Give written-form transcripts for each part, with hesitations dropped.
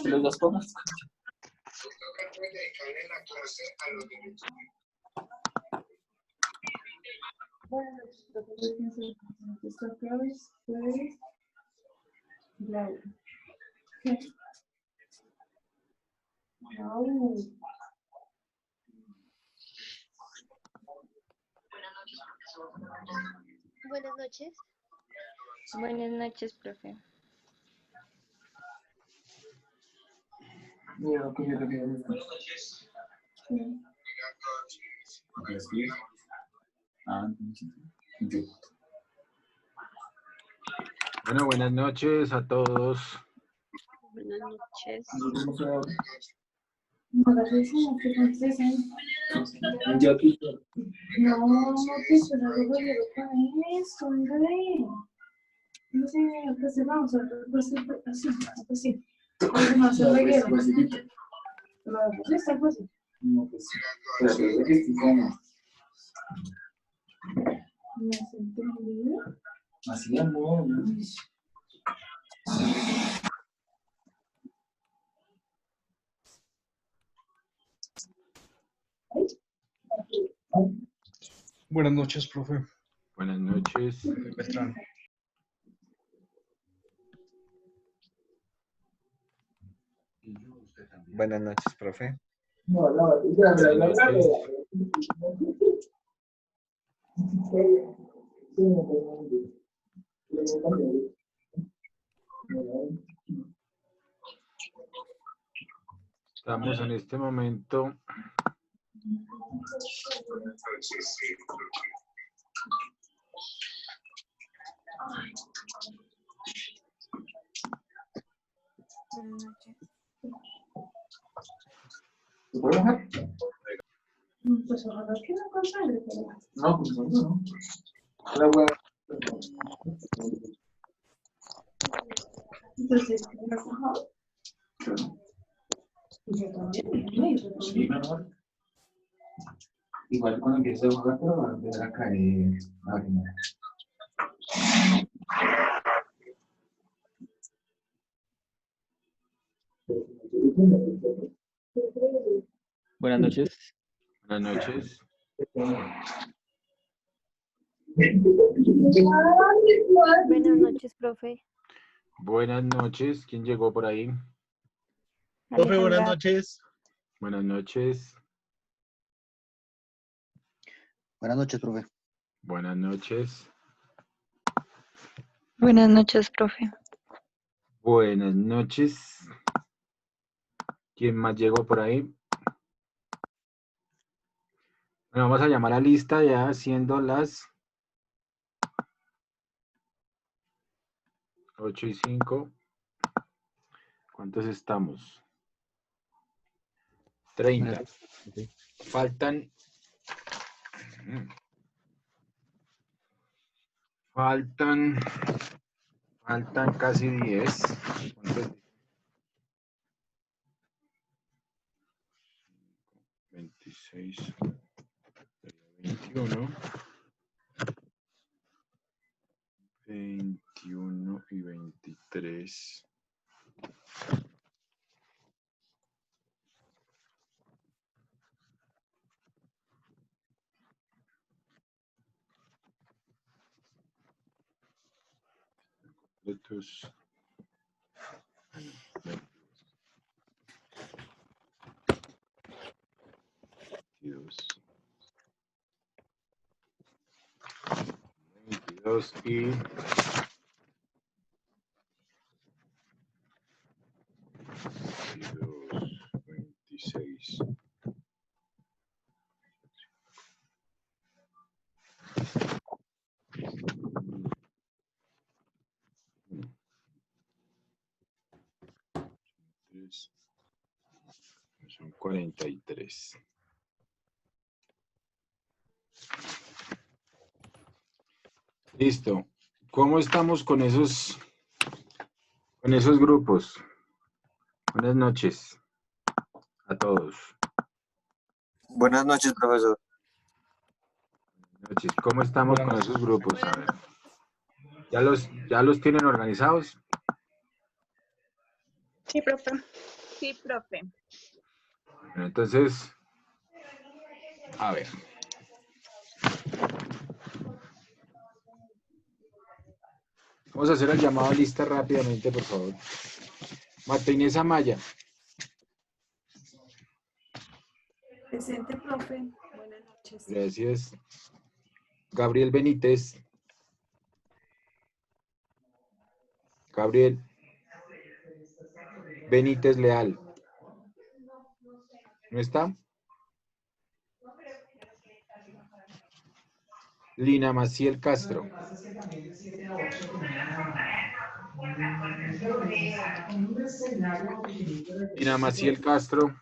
Los dos pongas. Bueno, esta clave es Laura. ¿Qué? No. Buenas noches. Buenas noches, profe. Mira, que yo le Sí. Bueno, buenas noches a todos. Buenas noches. No, gracias, que contesten. Yo aquí. No, que se lo digo yo con eso, hombre. No sé, pues vamos a ver, pues así, así. No se reguero. Pues está fácil. No, pues sí. Pero es que estoy como. ¿Me has entendido? Así, amor. Buenas noches, profe. Buenas noches. Beltrán. Buenas noches, profe. No, ya, Buenas noches. Estamos en este momento. Buenas noches. ¿Te puedo bajar? Pues ojalá que no consiga, pero... No, pues no. La web. Entonces, ¿me has bajado? Y yo también, ¿no? Sí, mejor. Igual cuando empieces a jugar, pero va a empezar a caer. Buenas noches. Buenas noches. Buenas noches, profe. Buenas noches. ¿Quién llegó por ahí? Profe, buenas Alejandra. noches. Buenas noches. Buenas noches, profe. Buenas noches. Buenas noches, profe. Buenas noches. ¿Quién más llegó por ahí? Bueno, vamos a llamar a lista ya siendo las 8:05. ¿Cuántos estamos? 30. Faltan casi 10. ¿Cuántos? 26, 21, 21 y 23. Completos. 22 y 26. Son 43. Listo. ¿Cómo estamos con esos grupos? Buenas noches a todos. Buenas noches, profesor. Buenas noches. ¿Cómo estamos con esos grupos? A ver. ¿Ya los tienen organizados? Sí, profe. Sí, profe. Bueno, entonces, a ver. Vamos a hacer el llamado a lista rápidamente, por favor. Marta Inés Amaya. Presente, profe. Buenas noches. Gracias. Gabriel Benítez. Gabriel Benítez Leal. ¿No está? Lina Maciel Castro. Lina Maciel Castro.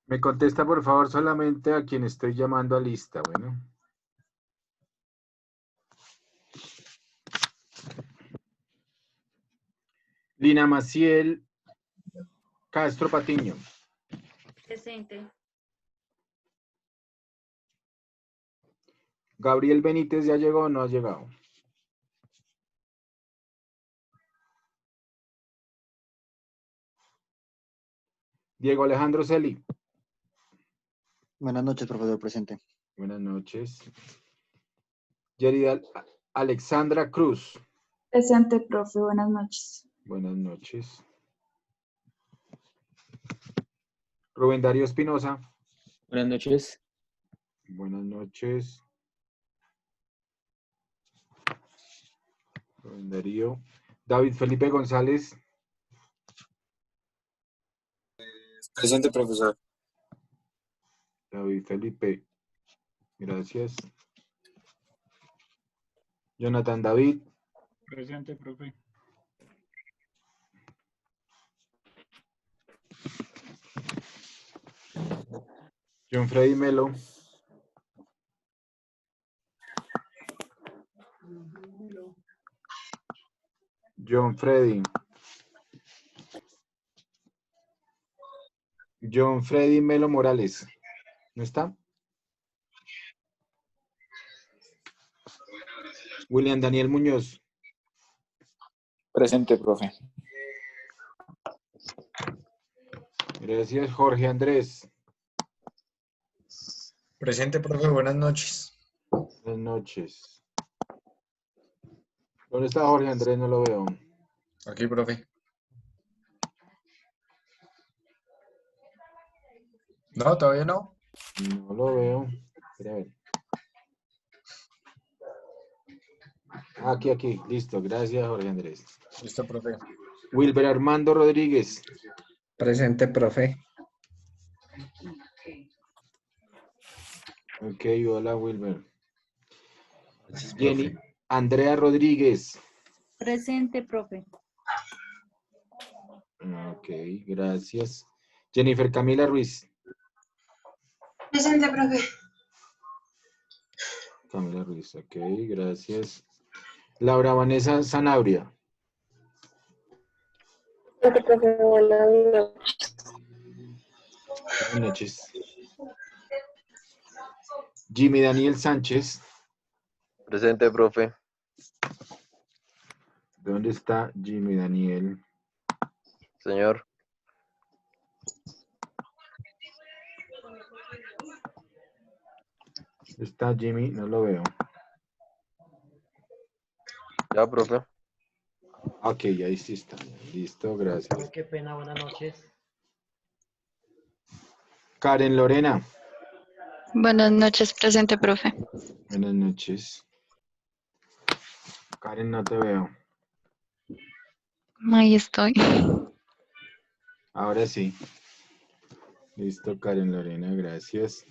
Me contesta, por favor, solamente a quien estoy llamando a lista. Bueno. Lina Maciel Castro Patiño. Presente. Gabriel Benítez, ¿ya llegó o no ha llegado? Diego Alejandro Celi. Buenas noches, profesor, presente. Buenas noches. Yerida Alexandra Cruz. Presente, profe. Buenas noches. Buenas noches. Rubén Darío Espinosa. Buenas noches. Buenas noches. Rubén Darío. David Felipe González. Presente, profesor. David Felipe. Gracias. Jonathan David. Presente, profe. John Freddy Melo. John Freddy. John Freddy Melo Morales. ¿No está? William Daniel Muñoz. Presente, profe. Gracias. Jorge Andrés. Presente, profe. Buenas noches. Buenas noches. ¿Dónde está Jorge Andrés? No lo veo. Aquí, profe. No, todavía no. No lo veo. Espera a ver. Aquí. Listo. Gracias, Jorge Andrés. Listo, profe. Wilber Armando Rodríguez. Presente, profe. Ok, hola, Wilber. Gracias, Jenny profe. Andrea Rodríguez. Presente, profe. Ok, gracias. Jennifer Camila Ruiz. Presente, profe. Camila Ruiz, ok, gracias. Laura Vanessa Zanabria. Buenas Buenas noches. Jimmy Daniel Sánchez. Presente, profe. ¿Dónde está Jimmy Daniel? Señor. ¿Está Jimmy? No lo veo. Ya, profe. Ok, ahí sí está. Listo, gracias. Qué pena, buenas noches. Karen Lorena. Buenas noches, presente, profe. Buenas noches. Karen, no te veo. Ahí estoy. Ahora sí. Listo, Karen Lorena, gracias.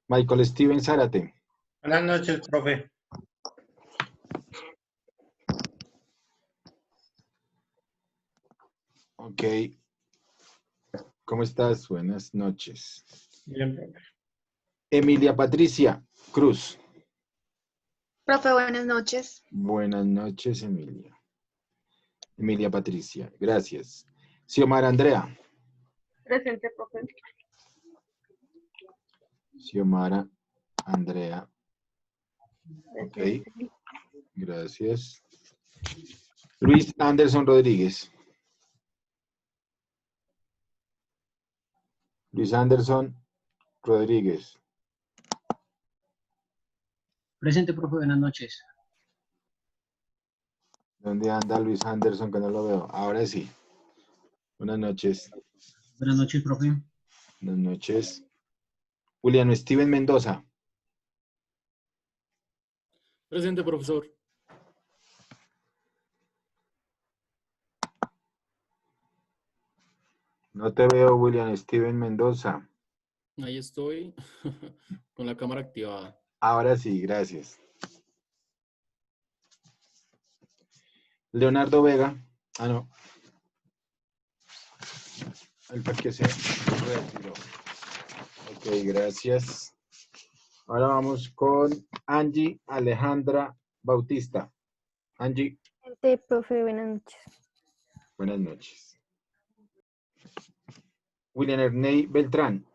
Michael Steven Zárate. Buenas noches, profe. Ok. ¿Cómo estás? Buenas noches. Bien, profe. Emilia Patricia Cruz. Profe, buenas noches. Buenas noches, Emilia. Emilia Patricia, gracias. Xiomara Andrea. Presente, profe. Xiomara Andrea. Ok, Presente. gracias. Luis Anderson Rodríguez. Luis Anderson Rodríguez. Presente, profe, buenas noches. ¿Dónde anda Luis Anderson que no lo veo? Ahora sí. Buenas noches. Buenas noches, profe. Buenas noches. Juliano Steven Mendoza. Presente, profesor. No te veo, William Steven Mendoza. Ahí estoy con la cámara activada. Ahora sí, gracias. Leonardo Vega. Ah, no. El parque se retiró. Ok, gracias. Ahora vamos con Angie Alejandra Bautista. Angie, Presente, profe. Buenas noches. buenas noches. William Erney Beltrán.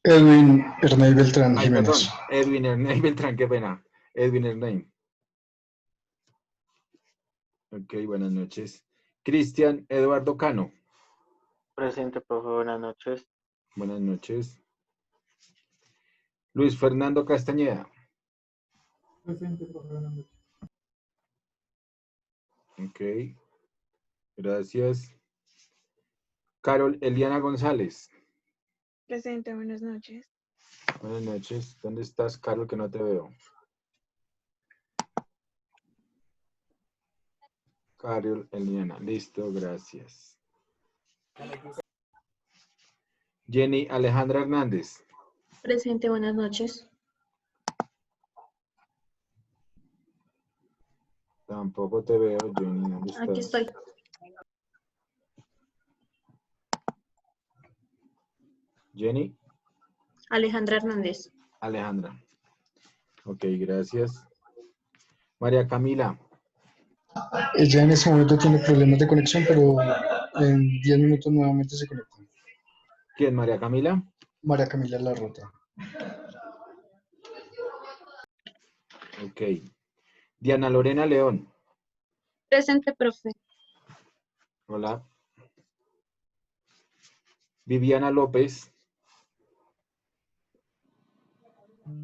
Edwin Erney Beltrán Ay, perdón. Jiménez. Edwin Erney Beltrán, qué pena. Edwin Erney. Ok, buenas noches. Cristian Eduardo Cano. Presente, profe, buenas noches. Buenas noches. Luis Fernando Castañeda. Presente, profe, buenas noches. Ok. Gracias. Carol Eliana González. Presente, buenas noches. Buenas noches. ¿Dónde estás, Carol, que no te veo? Carol Eliana. Listo, gracias. Jenny Alejandra Hernández. Presente, buenas noches. Tampoco te veo, Jenny. ¿Dónde estás? Aquí estoy. Jenny. Alejandra Hernández. Alejandra. Ok, gracias. María Camila. Ella en este momento tiene problemas de conexión, pero en 10 minutos nuevamente se conecta. ¿Quién, María Camila? María Camila Larrota. Ok. Diana Lorena León. Presente, profe. Hola. Viviana López.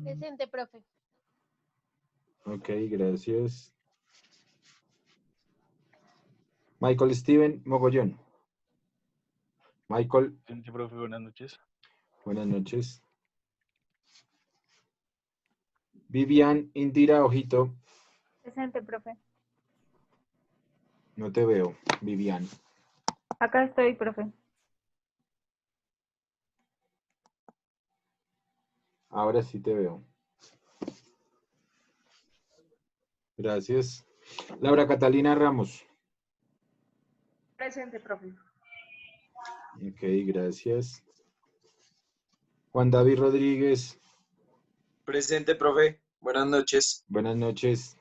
Presente, profe. Ok, gracias. Michael Steven Mogollón. Michael. Presente, profe, buenas noches. Buenas noches. Vivian Indira Ojito. Presente, profe. No te veo, Vivian. Acá estoy, profe. Ahora sí te veo. Gracias. Laura Catalina Ramos. Presente, profe. Ok, gracias. Juan David Rodríguez. Presente, profe. Buenas noches. Buenas noches.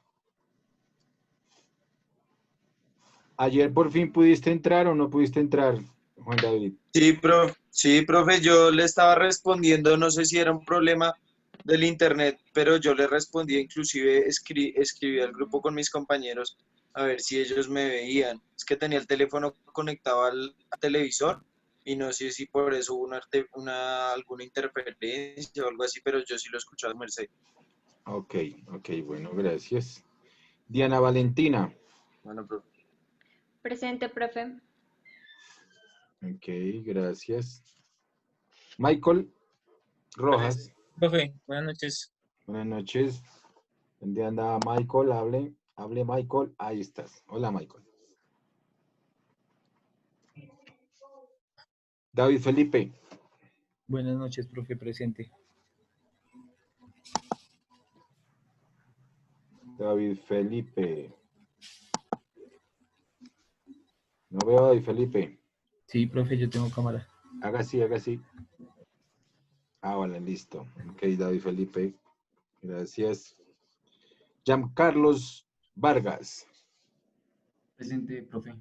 ¿Ayer por fin pudiste entrar o no pudiste entrar, Juan David? Sí, profe, yo le estaba respondiendo, no sé si era un problema del internet, pero yo le respondí, inclusive escribí al grupo con mis compañeros a ver si ellos me veían. Es que tenía el teléfono conectado al televisor y no sé si por eso hubo alguna interferencia o algo así, pero yo sí lo escuchaba, Merced. Ok, bueno, gracias. Diana Valentina. Bueno, profe. Presente, profe. Ok, gracias. Michael Rojas. Profe, buenas noches. Buenas noches. ¿Dónde anda Michael? Hable Michael. Ahí estás. Hola, Michael. David Felipe. Buenas noches, profe, presente. David Felipe. No veo a David Felipe. Sí, profe, yo tengo cámara. Haga así, haga así. Ah, vale, listo. Ok, David Felipe. Gracias. Giancarlos Vargas. Presente, profe.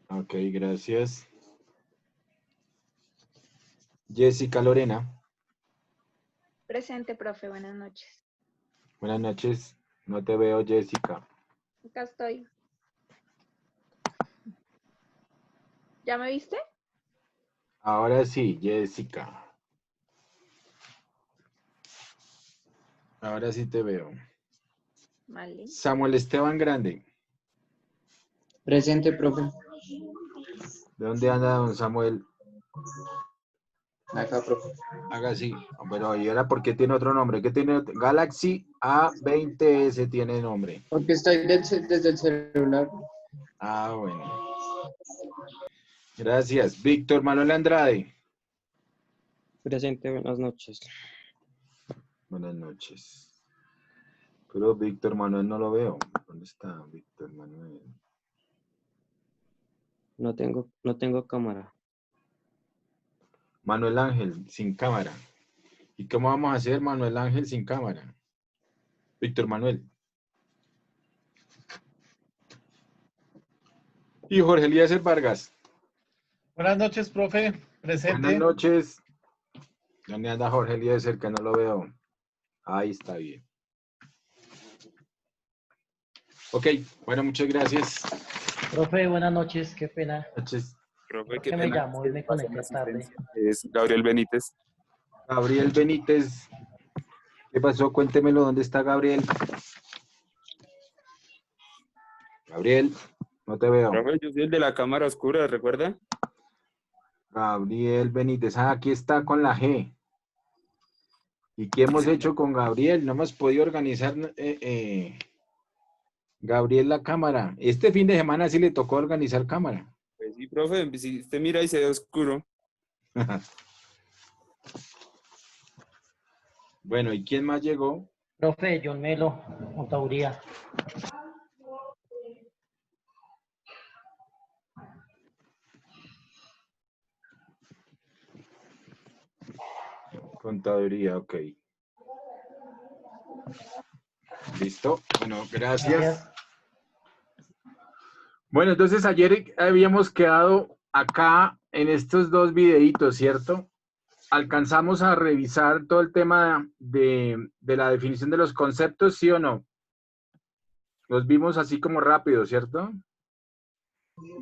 Ok, gracias. Jessica Lorena. Presente, profe. Buenas noches. Buenas noches. No te veo, Jessica. Acá estoy. ¿Ya me viste? Ahora sí, Jessica. Ahora sí te veo. Vale. Samuel Esteban Grande. Presente, profe. ¿De dónde anda don Samuel? Acá, profe. Haga así. Pero ¿y ahora por qué tiene otro nombre? ¿Qué tiene? Galaxy A20S tiene nombre. Porque estoy desde el celular. Ah, bueno. Gracias. Víctor Manuel Andrade. Presente, buenas noches. Buenas noches. Pero Víctor Manuel no lo veo. ¿Dónde está Víctor Manuel? No tengo cámara. Manuel Ángel, sin cámara. ¿Y cómo vamos a hacer Manuel Ángel sin cámara? Víctor Manuel. Y Jorge Eliezer Vargas. Buenas noches, profe. Presente. Buenas noches. ¿Dónde anda Jorge Eliezer? Que no lo veo. Ahí está bien. Ok, bueno, muchas gracias. Profe, buenas noches, qué pena. Buenas noches. Profe, Que me llamó y me conecté tarde. Es Gabriel Benítez. Gabriel Benítez. ¿Qué pasó? Cuéntemelo, ¿dónde está Gabriel? Gabriel, no te veo. Profe, yo soy el de la cámara oscura, ¿recuerda? Gabriel Benítez. Ah, aquí está con la G. ¿Y qué hemos hecho con Gabriel? No hemos podido organizar, Gabriel, la cámara. Este fin de semana sí le tocó organizar cámara. Pues sí, profe, si usted mira y se ve oscuro. Bueno, ¿y quién más llegó? Profe, John Melo, Contauría. Contaduría, ok. ¿Listo? Bueno, gracias. Bueno, entonces ayer habíamos quedado acá en estos dos videitos, ¿cierto? ¿Alcanzamos a revisar todo el tema de la definición de los conceptos, sí o no? Los vimos así como rápido, ¿cierto?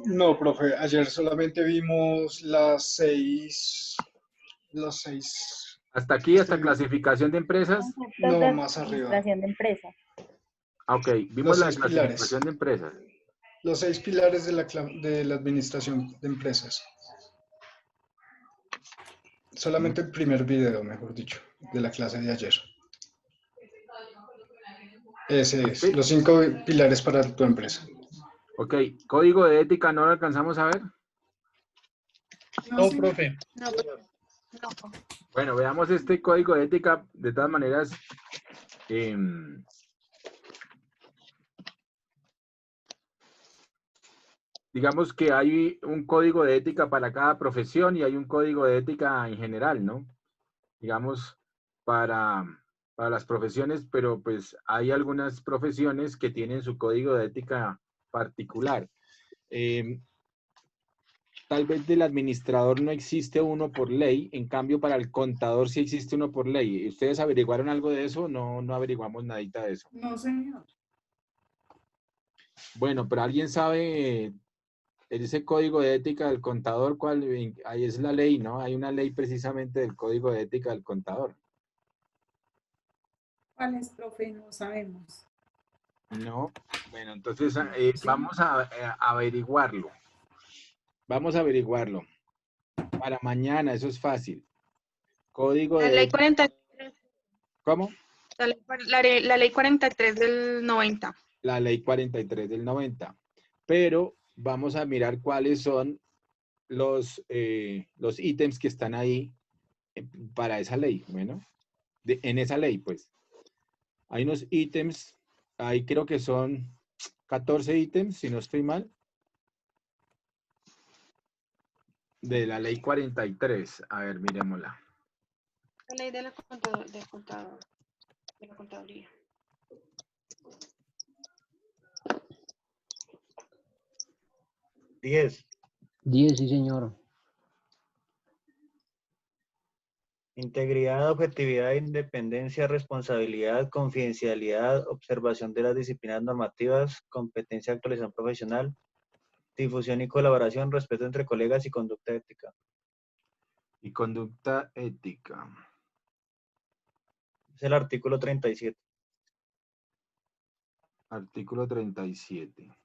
No, profe, ayer solamente vimos las seis. Hasta aquí, hasta clasificación de empresas. No, más arriba. Administración de empresa. Ok, vimos la Los 6 pilares. clasificación de empresas. Los 6 pilares de la administración de empresas. Solamente el primer video, mejor dicho, de la clase de ayer. Ese es, los 5 pilares para tu empresa. Ok, código de ética, ¿no lo alcanzamos a ver? No, profe. No. Bueno, veamos este código de ética. De todas maneras, digamos que hay un código de ética para cada profesión y hay un código de ética en general, ¿no? Digamos, para las profesiones, pero pues hay algunas profesiones que tienen su código de ética particular. Tal vez del administrador no existe uno por ley, en cambio para el contador sí existe uno por ley. ¿Ustedes averiguaron algo de eso? No averiguamos nadita de eso. No, señor. Bueno, pero ¿alguien sabe ese código de ética del contador? ¿Cuál? Ahí es la ley, ¿no? Hay una ley precisamente del código de ética del contador. ¿Cuál es, profe? No sabemos. No. Bueno, entonces vamos a averiguarlo. Vamos a averiguarlo. Para mañana, eso es fácil. Código La de... ley 43. ¿Cómo? La ley 43 del 90. La ley 43 del 90. Pero vamos a mirar cuáles son los ítems que están ahí para esa ley. Bueno, en esa ley, pues. Hay unos ítems, ahí creo que son 14 ítems, si no estoy mal. De la ley 43. A ver, miremosla. La ley de la contaduría. Diez. 10, sí, señor. Integridad, objetividad, independencia, responsabilidad, confidencialidad, observación de las disciplinas normativas, competencia, actualización profesional, difusión y colaboración, respeto entre colegas y conducta ética. Y conducta ética. Es el artículo 37. Artículo 37.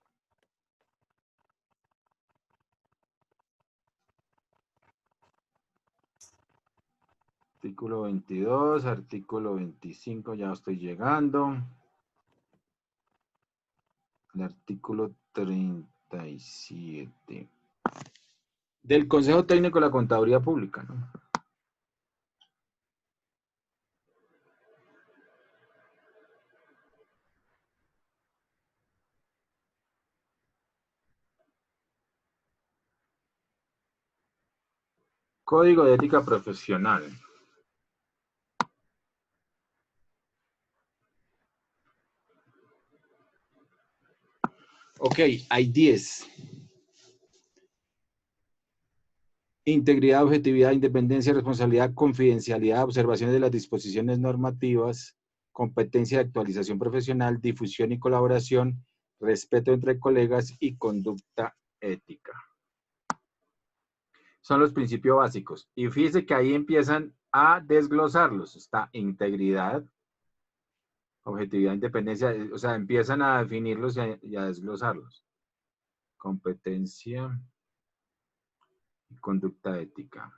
Artículo 22, artículo 25, ya estoy llegando. El artículo 37. Del Consejo Técnico de la Contaduría Pública, ¿no? Código de ética profesional. Ok, hay 10. Integridad, objetividad, independencia, responsabilidad, confidencialidad, observaciones de las disposiciones normativas, competencia de actualización profesional, difusión y colaboración, respeto entre colegas y conducta ética. Son los principios básicos. Y fíjense que ahí empiezan a desglosarlos. Está integridad, objetividad, independencia, o sea, empiezan a definirlos y a desglosarlos. Competencia y conducta ética.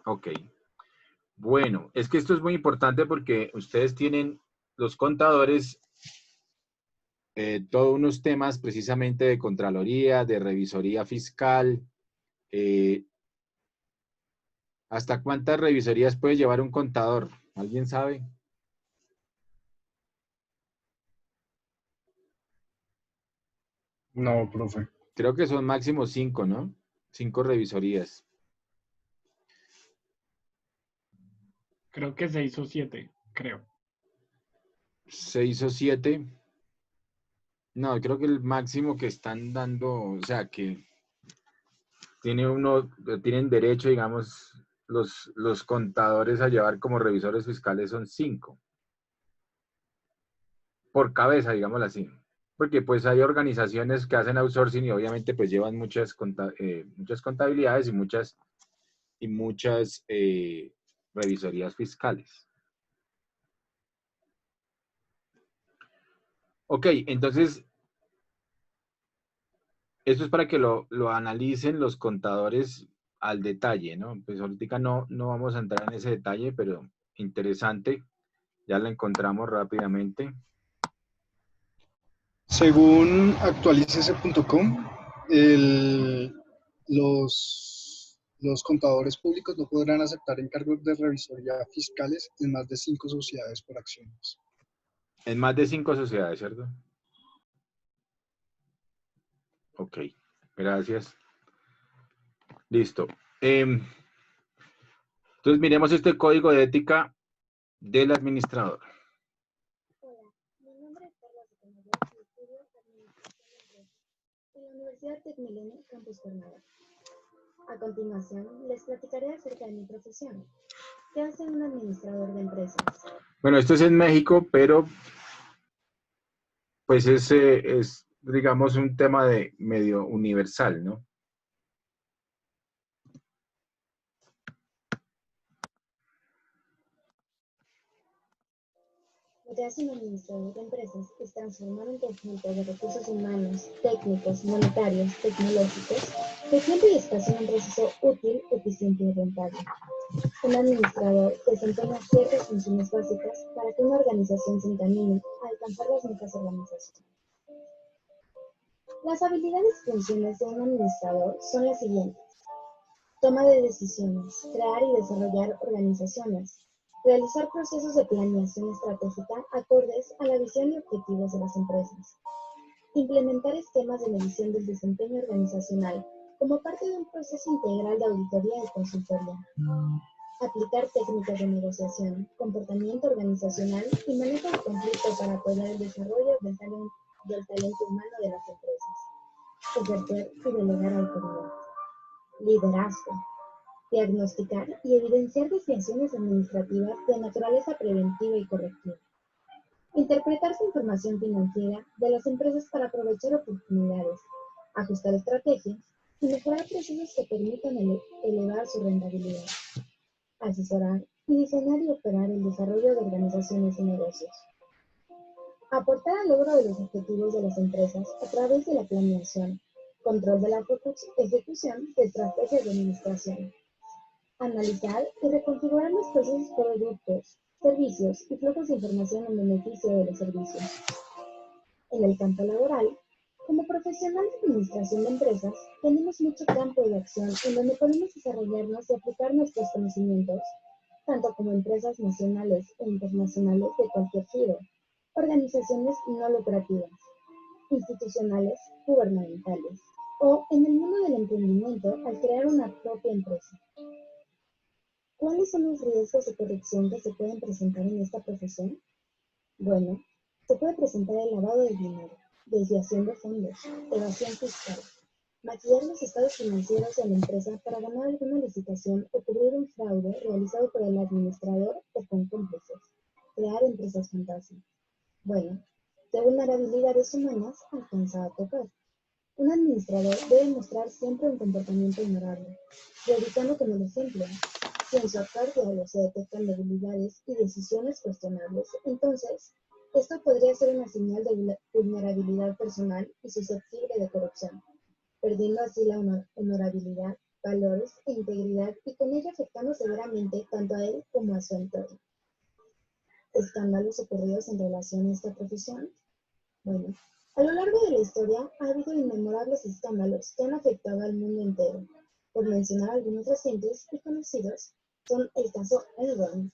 Ok. Bueno, es que esto es muy importante porque ustedes tienen, los contadores, todos unos temas precisamente de Contraloría, de revisoría fiscal. ¿Hasta cuántas revisorías puede llevar un contador? ¿Alguien sabe? No, profe. Creo que son máximo 5, ¿no? 5 revisorías. Creo que 6 o 7, creo. 6 o 7. No, creo que el máximo que están dando, o sea, que tienen derecho, digamos, los contadores a llevar como revisores fiscales son 5. Por cabeza, digámoslo así. Porque pues hay organizaciones que hacen outsourcing y obviamente pues llevan muchas contabilidades y muchas revisorías fiscales. Ok, entonces, esto es para que lo analicen los contadores al detalle, ¿no? Pues ahorita no vamos a entrar en ese detalle, pero interesante. Ya la encontramos rápidamente. Según actualicese.com, los contadores públicos no podrán aceptar encargos de revisoría fiscales en más de 5 sociedades por acciones. En más de 5 sociedades, ¿cierto? Ok, gracias. Listo. Entonces miremos este código de ética del administrador. Hola, mi nombre es Carla Sotomayor y estudio Administración de Empresas en la Universidad Tecmilenio Campus Cuernavaca. A continuación, les platicaré acerca de mi profesión. ¿Qué hace un administrador de empresas? Bueno, esto es en México, pero pues es digamos, un tema de medio universal, ¿no? Lo que hace un administrador de empresas es transformar un conjunto de recursos humanos, técnicos, monetarios, tecnológicos, de tiempo y espacio en un proceso útil, eficiente y rentable. Un administrador desempeña ciertas funciones básicas para que una organización se encamine a alcanzar las metas organizacionales. Las habilidades y funciones de un administrador son las siguientes: toma de decisiones, crear y desarrollar organizaciones, realizar procesos de planeación estratégica acordes a la visión y objetivos de las empresas, implementar esquemas de medición del desempeño organizacional como parte de un proceso integral de auditoría y consultoría. Aplicar técnicas de negociación, comportamiento organizacional y manejo de conflicto para apoyar el desarrollo del talento humano de las empresas. Ejercer y delegar autoridad. Liderazgo. Diagnosticar y evidenciar desviaciones administrativas de naturaleza preventiva y correctiva. Interpretar su información financiera de las empresas para aprovechar oportunidades, ajustar estrategias y mejorar procesos que permitan elevar su rentabilidad. Asesorar y diseñar y operar el desarrollo de organizaciones y negocios. Aportar al logro de los objetivos de las empresas a través de la planeación, control de la ejecución de estrategias de administración. Analizar y reconfigurar los procesos, productos, servicios y flujos de información en beneficio de los servicios. En el campo laboral, como profesional de administración de empresas, tenemos mucho campo de acción en donde podemos desarrollarnos y aplicar nuestros conocimientos, tanto como empresas nacionales e internacionales de cualquier giro, organizaciones no lucrativas, institucionales, gubernamentales, o en el mundo del emprendimiento al crear una propia empresa. ¿Cuáles son los riesgos de corrupción que se pueden presentar en esta profesión? Bueno, se puede presentar el lavado de dinero, desviación de fondos, evasión fiscal, maquillar los estados financieros de la empresa para ganar alguna licitación o cubrir un fraude realizado por el administrador o con cómplices, crear empresas fantasma. Bueno, ¿qué vulnerabilidades humanas alcanza a tocar? Un administrador debe mostrar siempre un comportamiento honorable, predicando con el ejemplo. Si en su actuar diario se detectan debilidades y decisiones cuestionables, entonces, esto podría ser una señal de vulnerabilidad personal y susceptible de corrupción, perdiendo así la honorabilidad, valores e integridad y con ello afectando severamente tanto a él como a su entorno. ¿Escándalos ocurridos en relación a esta profesión? Bueno, a lo largo de la historia ha habido inmemorables escándalos que han afectado al mundo entero. Por mencionar algunos recientes y conocidos, son el caso Enron.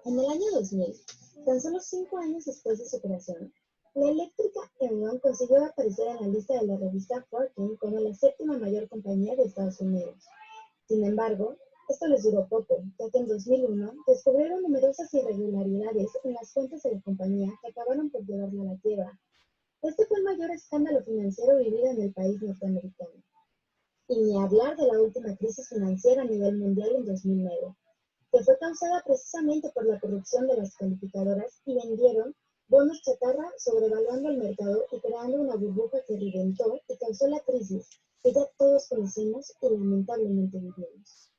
En el año 2000, tan solo 5 años después de su creación, la eléctrica Enron consiguió aparecer en la lista de la revista Fortune como la 7ª mayor compañía de Estados Unidos. Sin embargo, esto les duró poco, ya que en 2001 descubrieron numerosas irregularidades en las cuentas de la compañía que acabaron por llevarla a la quiebra. Este fue el mayor escándalo financiero vivido en el país norteamericano. Y ni hablar de la última crisis financiera a nivel mundial en 2009, que fue causada precisamente por la corrupción de las calificadoras y vendieron bonos chatarra sobrevaluando el mercado y creando una burbuja que reventó y causó la crisis que ya todos conocemos y lamentablemente vivimos.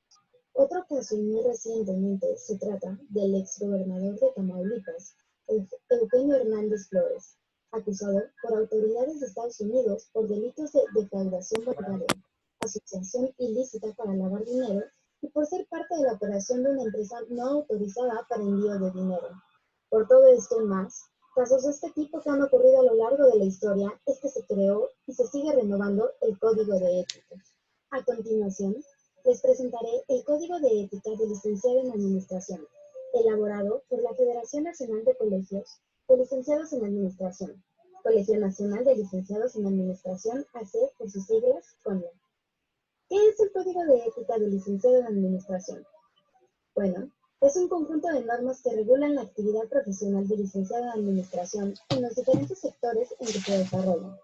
Otro caso, y muy recientemente, se trata del exgobernador de Tamaulipas, Eugenio Hernández Flores, acusado por autoridades de Estados Unidos por delitos de defraudación bancaria, asociación ilícita para lavar dinero y por ser parte de la operación de una empresa no autorizada para envío de dinero. Por todo esto y más, casos de este tipo que han ocurrido a lo largo de la historia es que se creó y se sigue renovando el Código de Ética. A continuación, les presentaré el Código de Ética de Licenciado en Administración, elaborado por la Federación Nacional de Colegios de Licenciados en Administración, Colegio Nacional de Licenciados en Administración, AC por sus siglas, CONLA. ¿Qué es el Código de Ética del Licenciado en Administración? Bueno, es un conjunto de normas que regulan la actividad profesional del licenciado en Administración en los diferentes sectores en que se desarrollan,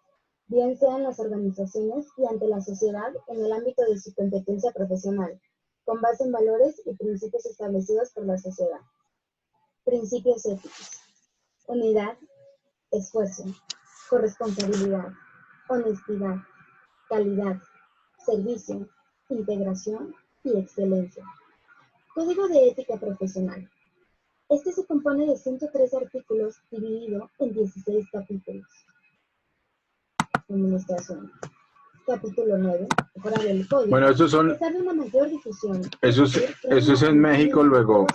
bien sean las organizaciones y ante la sociedad en el ámbito de su competencia profesional, con base en valores y principios establecidos por la sociedad. Principios éticos. Unidad, esfuerzo, corresponsabilidad, honestidad, calidad, servicio, integración y excelencia. Código de Ética Profesional. Este se compone de 103 artículos dividido en 16 capítulos. Administración. Capítulo 9. Mejorar el código. Bueno, esos son... Es darle una mayor difusión. Eso es en México, luego...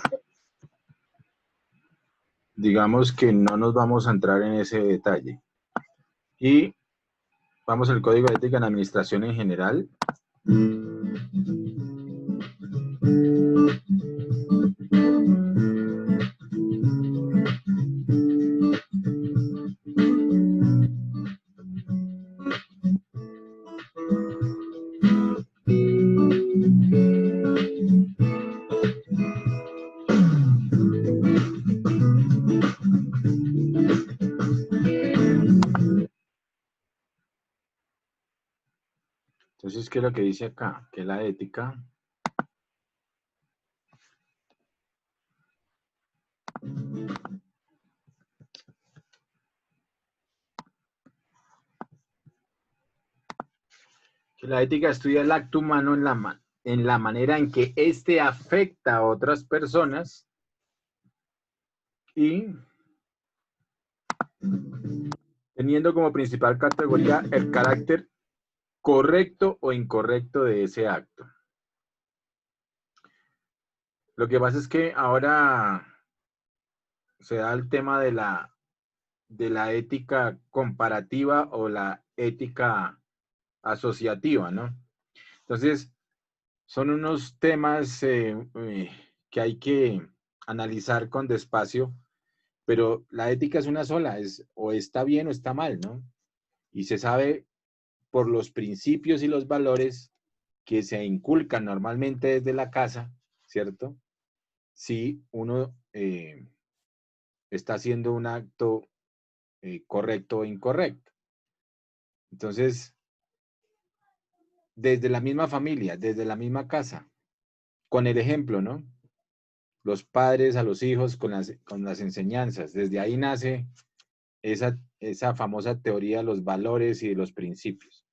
Digamos que no nos vamos a entrar en ese detalle. Y vamos al Código de Ética en Administración en general. Entonces, ¿qué es lo que dice acá? Que la ética estudia el acto humano en la manera en que éste afecta a otras personas y teniendo como principal categoría el carácter correcto o incorrecto de ese acto. Lo que pasa es que ahora se da el tema de la ética comparativa o la ética asociativa, ¿no? Entonces, son unos temas que hay que analizar con despacio, pero la ética es una sola, o está bien o está mal, ¿no? Y se sabe por los principios y los valores que se inculcan normalmente desde la casa, ¿cierto? Si uno está haciendo un acto correcto o incorrecto. Entonces, desde la misma familia, desde la misma casa, con el ejemplo, ¿no? Los padres a los hijos con las enseñanzas. Desde ahí nace esa famosa teoría de los valores y de los principios.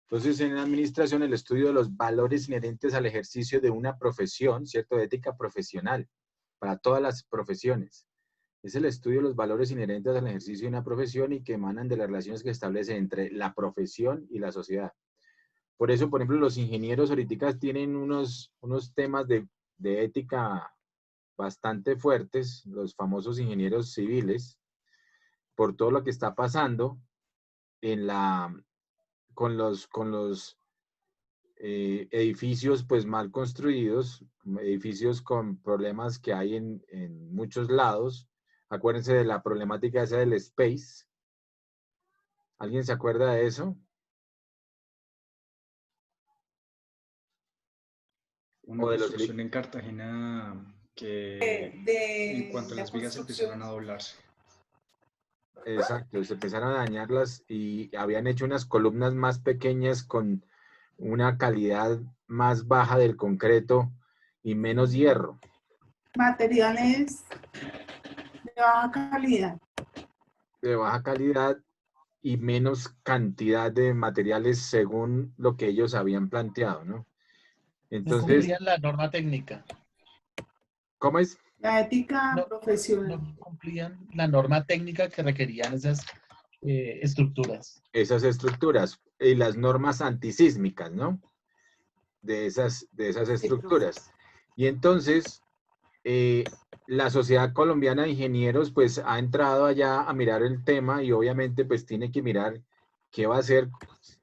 Entonces, en la administración, el estudio de los valores inherentes al ejercicio de una profesión, ¿cierto? De ética profesional, para todas las profesiones. Es el estudio de los valores inherentes al ejercicio de una profesión y que emanan de las relaciones que establece entre la profesión y la sociedad. Por eso, por ejemplo, los ingenieros ahorita tienen unos temas de ética bastante fuertes, los famosos ingenieros civiles, por todo lo que está pasando con los edificios pues mal construidos, edificios con problemas que hay en muchos lados. Acuérdense de la problemática esa del space. ¿Alguien se acuerda de eso? Una O de los construcción en Cartagena que en cuanto a las vigas empezaron a doblarse. Exacto, se empezaron a dañarlas y habían hecho unas columnas más pequeñas con una calidad más baja del concreto y menos hierro. Materiales de baja calidad. De baja calidad y menos cantidad de materiales según lo que ellos habían planteado, ¿no? Entonces, no cumplían la norma técnica. ¿Cómo es? La ética profesional. No cumplían la norma técnica que requerían esas estructuras. Esas estructuras y las normas antisísmicas, ¿no? De esas estructuras. Y entonces, la Sociedad Colombiana de Ingenieros pues ha entrado allá a mirar el tema y obviamente pues tiene que mirar qué va a hacer,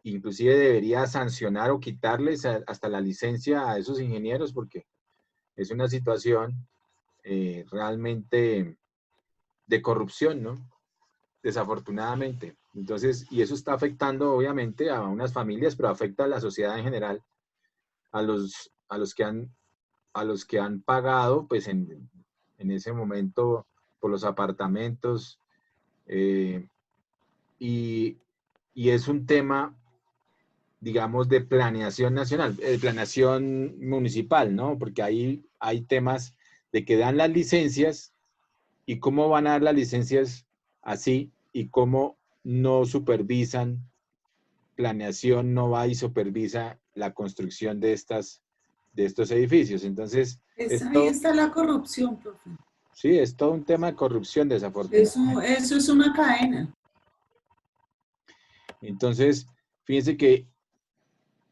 inclusive debería sancionar o quitarles hasta la licencia a esos ingenieros porque es una situación realmente de corrupción, ¿no? Desafortunadamente. Entonces, y eso está afectando obviamente a unas familias, pero afecta a la sociedad en general, a los que han pagado pues en ese momento por los apartamentos y es un tema, digamos, de planeación nacional, planeación municipal, ¿no? Porque ahí hay temas de que dan las licencias y cómo van a dar las licencias así y cómo no supervisan, planeación no va y supervisa la construcción de estos edificios. Entonces, Ahí está la corrupción, profe. Sí, es todo un tema de corrupción, desafortunadamente. Eso es una cadena. Entonces, fíjense que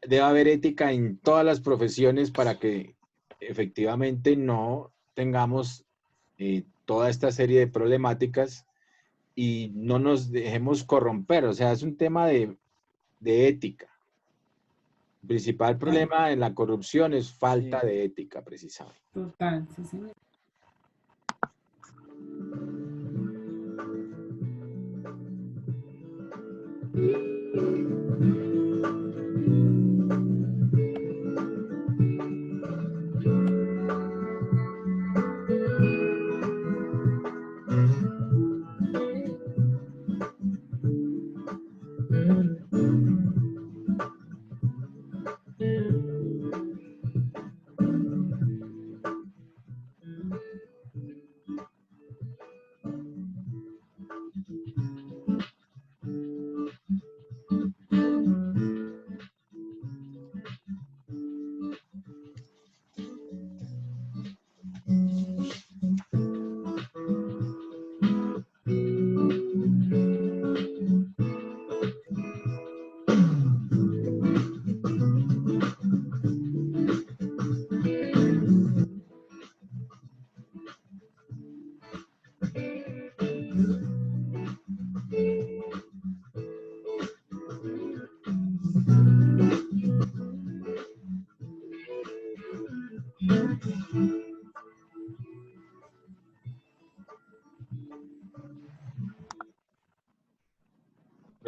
debe haber ética en todas las profesiones para que efectivamente no tengamos toda esta serie de problemáticas y no nos dejemos corromper. O sea, es un tema de ética. El principal problema en la corrupción es falta de ética, precisamente. Total, sí, señor.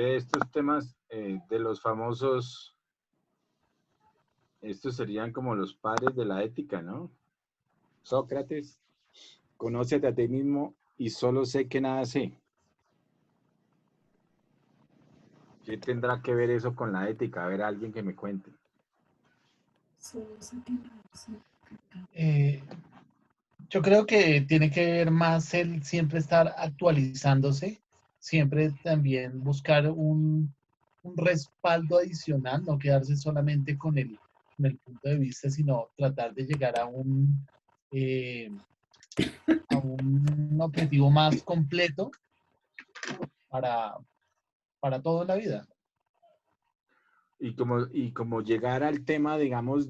Estos temas de los famosos, estos serían como los padres de la ética, ¿no? Sócrates, conócete a ti mismo y solo sé que nada sé. ¿Qué tendrá que ver eso con la ética? A ver, alguien que me cuente. Yo creo que tiene que ver más el siempre estar actualizándose, siempre también buscar un respaldo adicional, no quedarse solamente con el punto de vista, sino tratar de llegar a un objetivo más completo para toda la vida. Y como llegar al tema, digamos,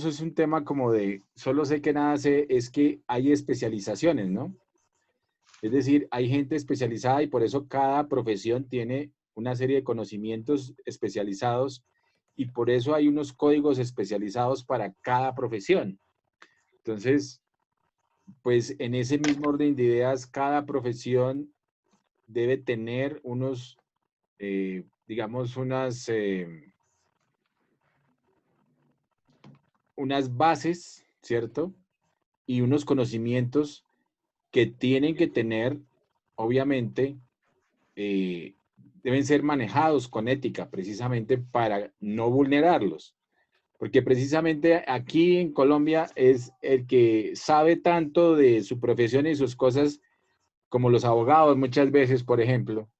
es un tema como de, solo sé que nada sé, es que hay especializaciones, ¿no? Es decir, hay gente especializada y por eso cada profesión tiene una serie de conocimientos especializados y por eso hay unos códigos especializados para cada profesión. Entonces, pues en ese mismo orden de ideas, cada profesión debe tener unos, digamos, unas bases, ¿cierto? Y unos conocimientos que tienen que tener, obviamente, deben ser manejados con ética, precisamente para no vulnerarlos. Porque precisamente aquí en Colombia es el que sabe tanto de su profesión y sus cosas, como los abogados muchas veces, por ejemplo,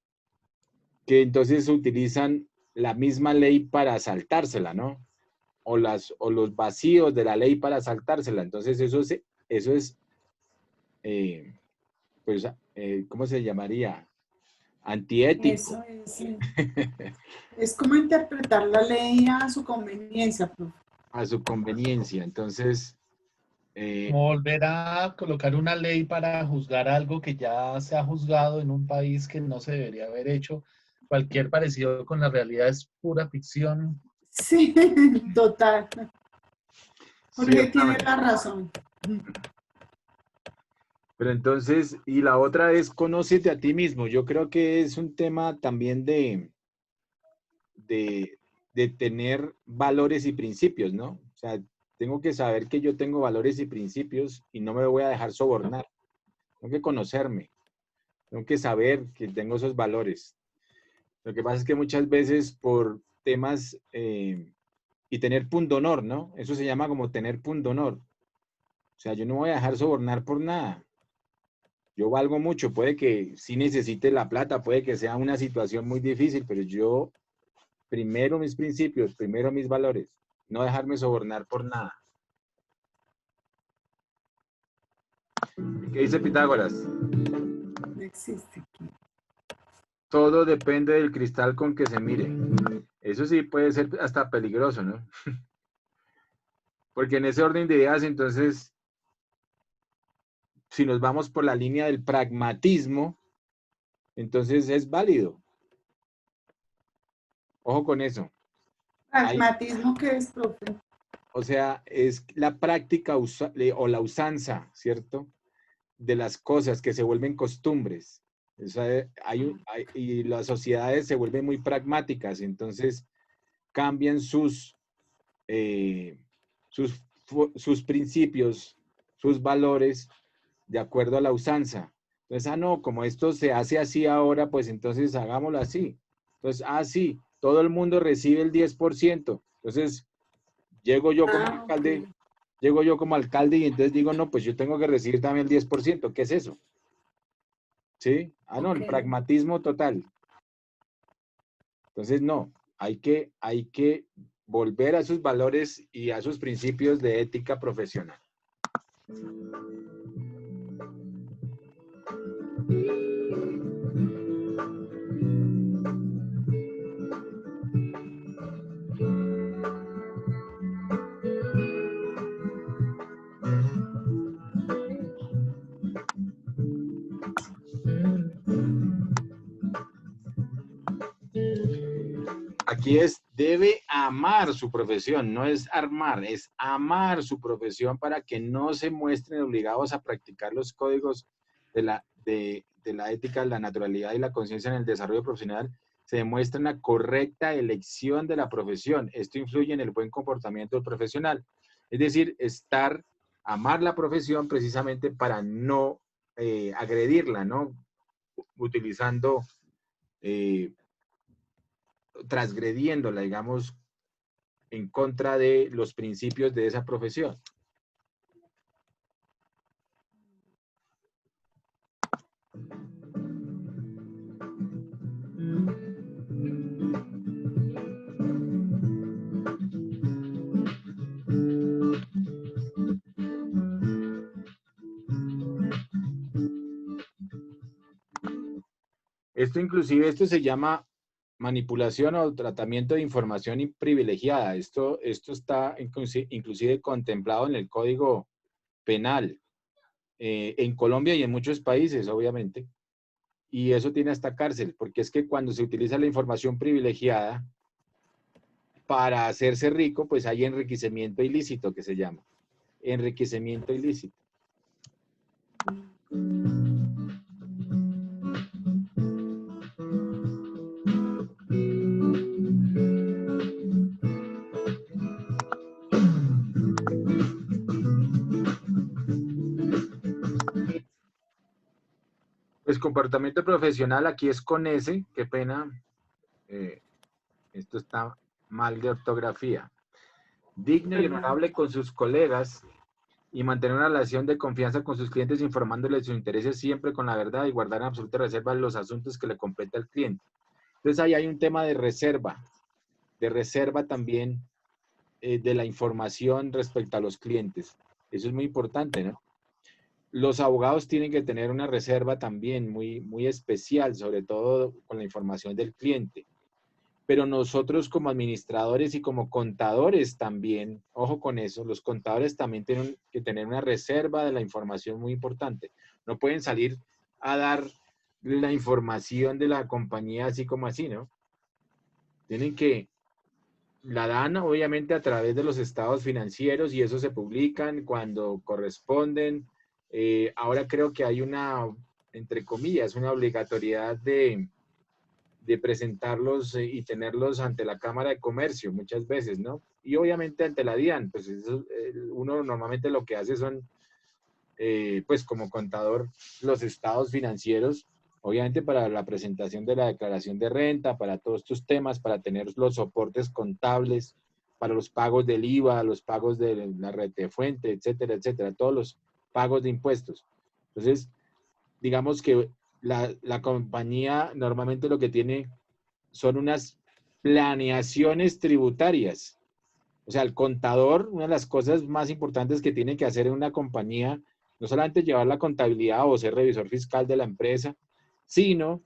que entonces utilizan la misma ley para saltársela, ¿no? O los vacíos de la ley para saltársela. Entonces eso es pues, ¿cómo se llamaría? Antiético. Eso es, sí. Es como interpretar la ley a su conveniencia, profe. A su conveniencia. Entonces... Como volver a colocar una ley para juzgar algo que ya se ha juzgado en un país que no se debería haber hecho. Cualquier parecido con la realidad es pura ficción. Sí, total. Porque tiene la razón. Pero entonces, y la otra es conócete a ti mismo. Yo creo que es un tema también de tener valores y principios, ¿no? O sea, tengo que saber que yo tengo valores y principios y no me voy a dejar sobornar. Tengo que conocerme. Tengo que saber que tengo esos valores. Lo que pasa es que muchas veces por temas y tener pundonor, ¿no? Eso se llama como tener pundonor. O sea, yo no me voy a dejar sobornar por nada. Yo valgo mucho, puede que sí necesite la plata, puede que sea una situación muy difícil, pero yo, primero mis principios, primero mis valores, no dejarme sobornar por nada. ¿Qué dice Pitágoras? No existe. Todo depende del cristal con que se mire. Eso sí puede ser hasta peligroso, ¿no? Porque en ese orden de ideas, entonces, si nos vamos por la línea del pragmatismo, entonces es válido. Ojo con eso. ¿Pragmatismo qué es, profe? O sea, es la práctica o la usanza, ¿cierto? De las cosas que se vuelven costumbres. O sea, y las sociedades se vuelven muy pragmáticas, entonces cambian sus principios, sus valores, de acuerdo a la usanza. Entonces, no, como esto se hace así ahora, pues entonces hagámoslo así. Entonces, sí, todo el mundo recibe el 10%. Entonces, llego yo como alcalde y entonces digo, no, pues yo tengo que recibir también el 10%. ¿Qué es eso? ¿Sí? Ah, no, el Ok. pragmatismo total. Entonces, no, hay que volver a sus valores y a sus principios de ética profesional. Aquí debe amar su profesión, no es armar, es amar su profesión para que no se muestren obligados a practicar los códigos de la ética, la naturalidad y la conciencia en el desarrollo profesional. Se demuestra una correcta elección de la profesión. Esto influye en el buen comportamiento del profesional. Es decir, amar la profesión precisamente para no agredirla, ¿no? Utilizando transgrediéndola, digamos, en contra de los principios de esa profesión. Esto se llama manipulación o tratamiento de información privilegiada. Esto está inclusive contemplado en el Código Penal, en Colombia y en muchos países, obviamente. Y eso tiene hasta cárcel, porque es que cuando se utiliza la información privilegiada para hacerse rico, pues hay enriquecimiento ilícito, que se llama. Enriquecimiento ilícito. Pues comportamiento profesional, aquí es con S, qué pena, esto está mal de ortografía. Digno y honorable con sus colegas y mantener una relación de confianza con sus clientes informándoles de sus intereses siempre con la verdad y guardar en absoluta reserva los asuntos que le compete al cliente. Entonces ahí hay un tema de reserva también de la información respecto a los clientes. Eso es muy importante, ¿no? Los abogados tienen que tener una reserva también muy, muy especial, sobre todo con la información del cliente. Pero nosotros como administradores y como contadores también, ojo con eso, los contadores también tienen que tener una reserva de la información muy importante. No pueden salir a dar la información de la compañía así como así, ¿no? La dan obviamente a través de los estados financieros y eso se publican cuando corresponden. Ahora creo que hay entre comillas, una obligatoriedad de presentarlos y tenerlos ante la Cámara de Comercio muchas veces, ¿no? Y obviamente ante la DIAN, pues uno normalmente lo que hace son, pues como contador, los estados financieros, obviamente para la presentación de la declaración de renta, para todos estos temas, para tener los soportes contables, para los pagos del IVA, los pagos de la renta de fuente, etcétera, etcétera, todos los pagos de impuestos. Entonces, digamos que la compañía normalmente lo que tiene son unas planeaciones tributarias. O sea, el contador, una de las cosas más importantes que tiene que hacer en una compañía, no solamente llevar la contabilidad o ser revisor fiscal de la empresa, sino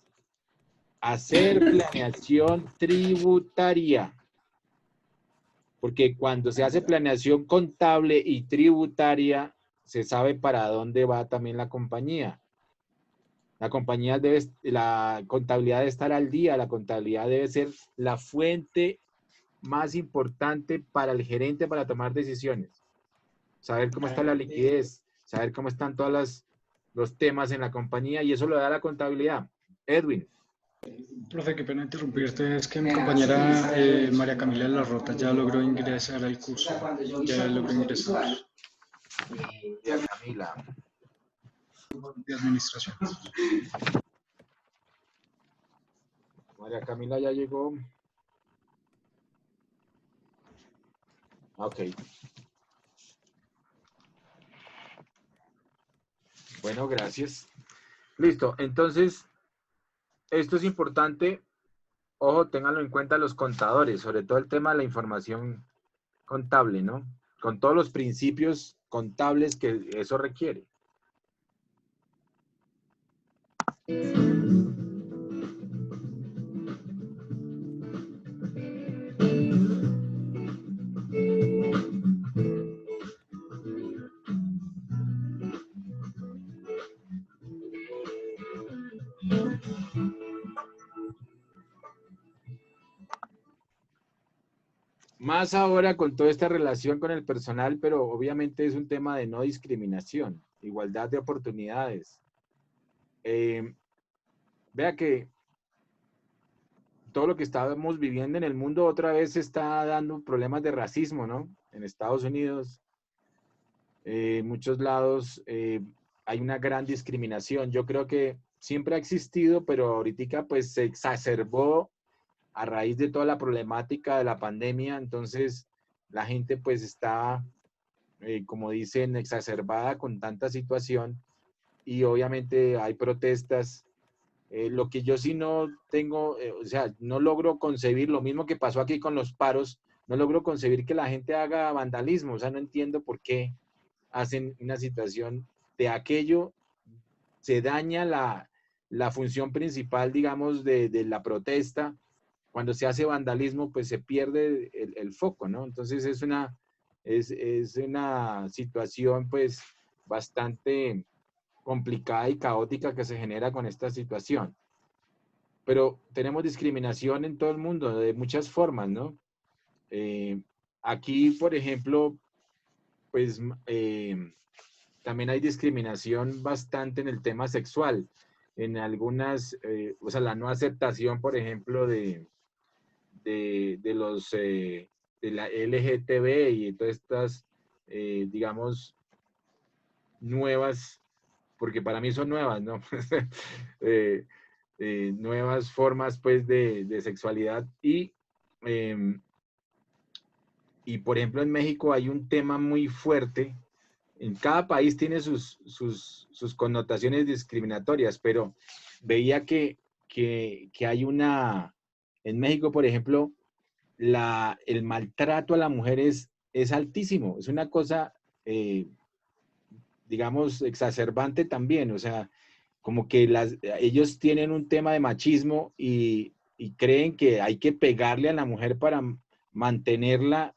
hacer planeación tributaria. Porque cuando se hace planeación contable y tributaria, se sabe para dónde va también la compañía. La contabilidad debe estar al día, la contabilidad debe ser la fuente más importante para el gerente para tomar decisiones. Saber cómo está la liquidez, saber cómo están todos los temas en la compañía y eso lo da la contabilidad. Edwin. Profe, qué pena interrumpirte, es que mi compañera María Camila La Rota ya logró ingresar al curso, ya logró ingresar. María Camila. De administración. María Camila ya llegó. Ok. Bueno, gracias. Listo. Entonces, esto es importante. Ojo, ténganlo en cuenta los contadores, sobre todo el tema de la información contable, ¿no? Con todos los principios contables que eso requiere. Más ahora con toda esta relación con el personal, pero obviamente es un tema de no discriminación, igualdad de oportunidades. Vea que todo lo que estábamos viviendo en el mundo otra vez se está dando problemas de racismo, ¿no? En Estados Unidos, en muchos lados hay una gran discriminación. Yo creo que siempre ha existido, pero ahorita pues se exacerbó a raíz de toda la problemática de la pandemia. Entonces la gente pues está, como dicen, exacerbada con tanta situación y obviamente hay protestas. Lo que yo sí no tengo, o sea, no logro concebir, lo mismo que pasó aquí con los paros, no logro concebir que la gente haga vandalismo. O sea, no entiendo por qué hacen una situación de aquello, se daña la función principal, digamos, de la protesta. Cuando se hace vandalismo, pues se pierde el foco, ¿no? Entonces es una situación, pues, bastante complicada y caótica que se genera con esta situación. Pero tenemos discriminación en todo el mundo, de muchas formas, ¿no? Aquí, por ejemplo, pues, también hay discriminación bastante en el tema sexual. En algunas, o sea, la no aceptación, por ejemplo, de la LGTB y todas estas, digamos, nuevas, porque para mí son nuevas, ¿no? Nuevas formas, pues, de sexualidad. Y, por ejemplo, en México hay un tema muy fuerte. En cada país tiene sus connotaciones discriminatorias, pero veía que hay una... En México, por ejemplo, el maltrato a la mujer es altísimo. Es una cosa, digamos, exacerbante también. O sea, como que ellos tienen un tema de machismo y creen que hay que pegarle a la mujer para mantenerla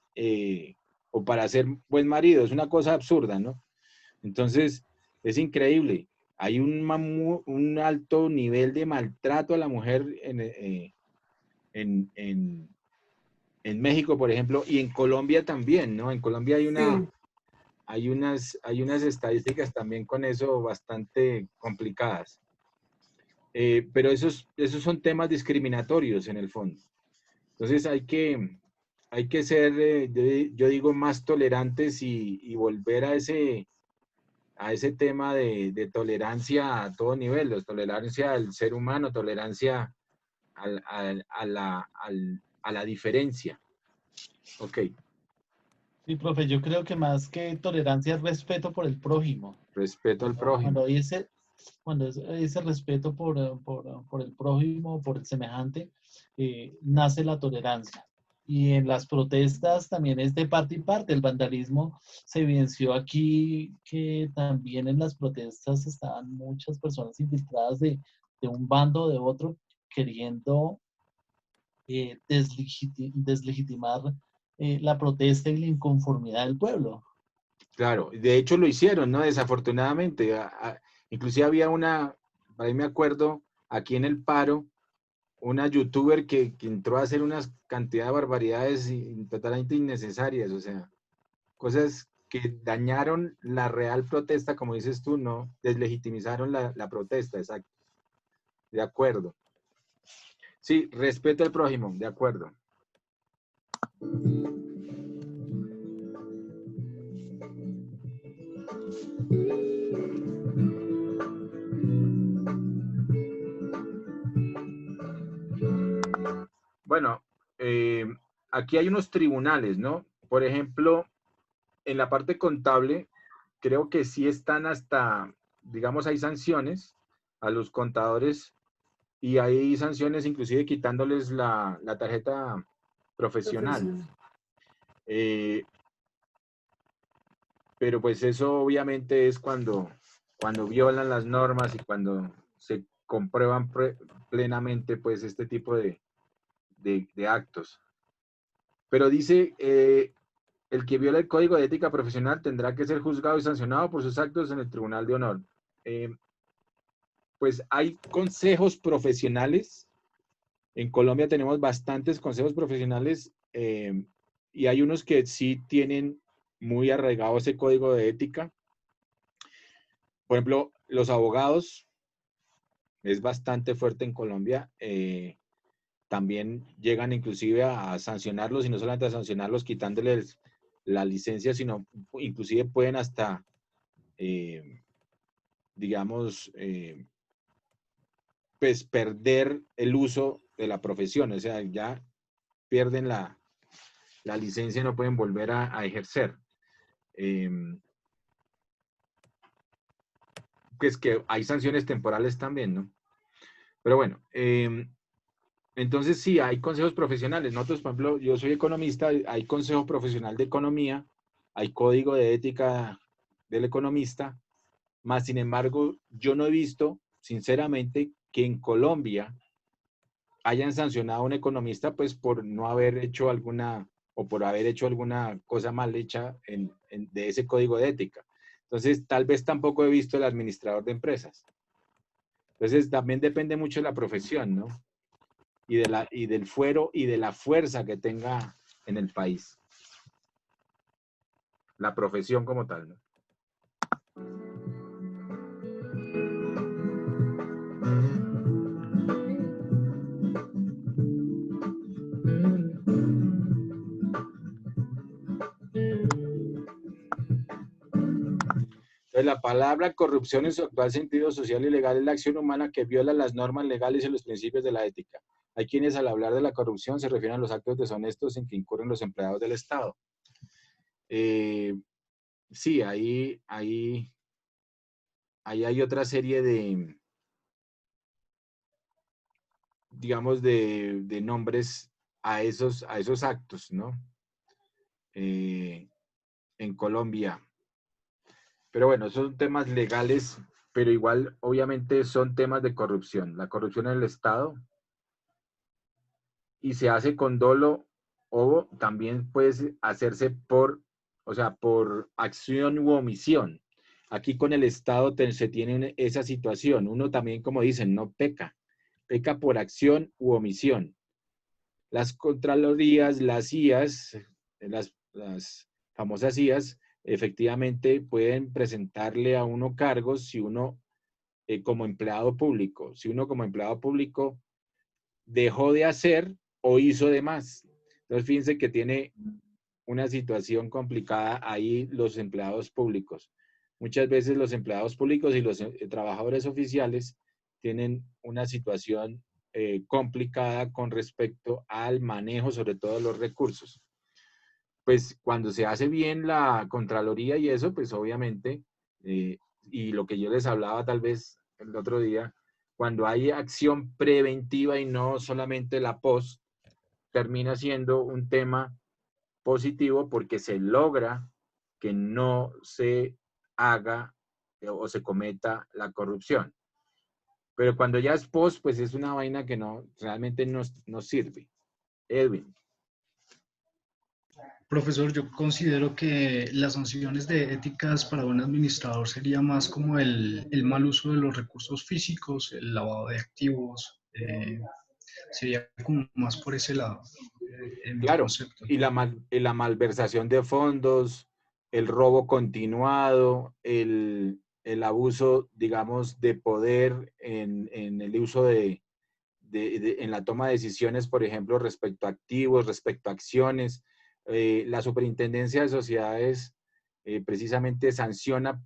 o para ser buen marido. Es una cosa absurda, ¿no? Entonces, es increíble. Hay un alto nivel de maltrato a la mujer en México, por ejemplo, y en Colombia también, ¿no? En Colombia hay unas estadísticas también con eso bastante complicadas. Pero esos son temas discriminatorios en el fondo. Entonces hay que ser, yo digo, más tolerantes y volver a ese tema de tolerancia a todo nivel, de tolerancia al ser humano, tolerancia a la diferencia. Ok. Sí, profe, yo creo que más que tolerancia es respeto por el prójimo. Respeto al prójimo. Cuando hay ese respeto por el prójimo, por el semejante, nace la tolerancia. Y en las protestas también es de parte y parte. El vandalismo se evidenció aquí, que también en las protestas estaban muchas personas infiltradas de un bando o de otro, queriendo deslegitimar la protesta y la inconformidad del pueblo. Claro, de hecho lo hicieron, ¿no? Desafortunadamente. Inclusive había por ahí me acuerdo, aquí en el paro, una youtuber que entró a hacer unas cantidad de barbaridades totalmente innecesarias, o sea, cosas que dañaron la real protesta, como dices tú, ¿no? Deslegitimizaron la protesta, exacto. De acuerdo. Sí, respeto al prójimo, de acuerdo. Bueno, aquí hay unos tribunales, ¿no? Por ejemplo, en la parte contable, creo que sí están hasta, digamos, hay sanciones a los contadores y hay sanciones inclusive quitándoles la tarjeta profesional. Pero pues eso obviamente es cuando violan las normas y cuando se comprueban plenamente pues este tipo de actos. Pero dice, el que viola el Código de Ética Profesional tendrá que ser juzgado y sancionado por sus actos en el Tribunal de Honor. Pues hay consejos profesionales. En Colombia tenemos bastantes consejos profesionales y hay unos que sí tienen muy arraigado ese código de ética. Por ejemplo, los abogados es bastante fuerte en Colombia. También llegan inclusive a sancionarlos y no solamente a sancionarlos quitándoles la licencia, sino inclusive pueden hasta, digamos, pues perder el uso de la profesión. O sea, ya pierden la licencia y no pueden volver a ejercer. Pues que hay sanciones temporales también, ¿no? Pero bueno, entonces sí, hay consejos profesionales. Nosotros, por ejemplo, yo soy economista, hay consejo profesional de economía, hay código de ética del economista, más sin embargo, yo no he visto, sinceramente, que en Colombia hayan sancionado a un economista pues por no haber hecho alguna, o por haber hecho alguna cosa mal hecha de ese código de ética. Entonces, tal vez tampoco he visto el administrador de empresas. Entonces, también depende mucho de la profesión, ¿no? Y del fuero y de la fuerza que tenga en el país. La profesión como tal, ¿no? Entonces, la palabra corrupción en su actual sentido social y legal es la acción humana que viola las normas legales y los principios de la ética. Hay quienes al hablar de la corrupción se refieren a los actos deshonestos en que incurren los empleados del Estado. Sí, ahí hay otra serie de, digamos, de nombres a esos actos, ¿no? En Colombia. Pero bueno, son temas legales, pero igual, obviamente, son temas de corrupción. La corrupción en el Estado. Y se hace con dolo o también puede hacerse por acción u omisión. Aquí con el Estado se tiene esa situación. Uno también, como dicen, no peca. Peca por acción u omisión. Las contralorías, las IAS, las famosas IAS, efectivamente pueden presentarle a uno cargos si uno como empleado público. Si uno como empleado público dejó de hacer o hizo de más. Entonces, fíjense que tiene una situación complicada ahí los empleados públicos. Muchas veces los empleados públicos y los trabajadores oficiales tienen una situación complicada con respecto al manejo, sobre todo de los recursos. Pues cuando se hace bien la Contraloría y eso, pues obviamente, y lo que yo les hablaba tal vez el otro día, cuando hay acción preventiva y no solamente la post, termina siendo un tema positivo porque se logra que no se haga o se cometa la corrupción. Pero cuando ya es post, pues es una vaina que realmente no sirve. Edwin. Profesor, yo considero que las sanciones de éticas para un administrador sería más como el mal uso de los recursos físicos, el lavado de activos, sería como más por ese lado. Claro, y la malversación de fondos, el robo continuado, el abuso, digamos, de poder en el uso en la toma de decisiones, por ejemplo, respecto a activos, respecto a acciones. La Superintendencia de Sociedades precisamente sanciona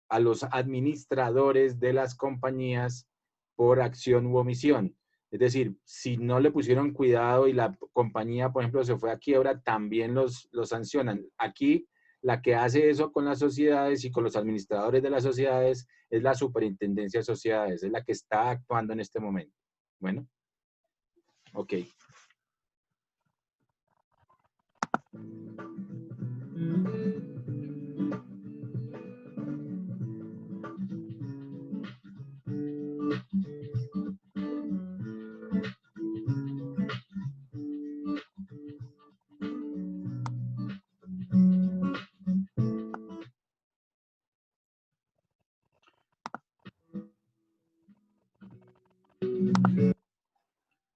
a los administradores de las compañías por acción u omisión. Es decir, si no le pusieron cuidado y la compañía, por ejemplo, se fue a quiebra, también los sancionan. Aquí la que hace eso con las sociedades y con los administradores de las sociedades es la Superintendencia de Sociedades, es la que está actuando en este momento. Bueno, ok.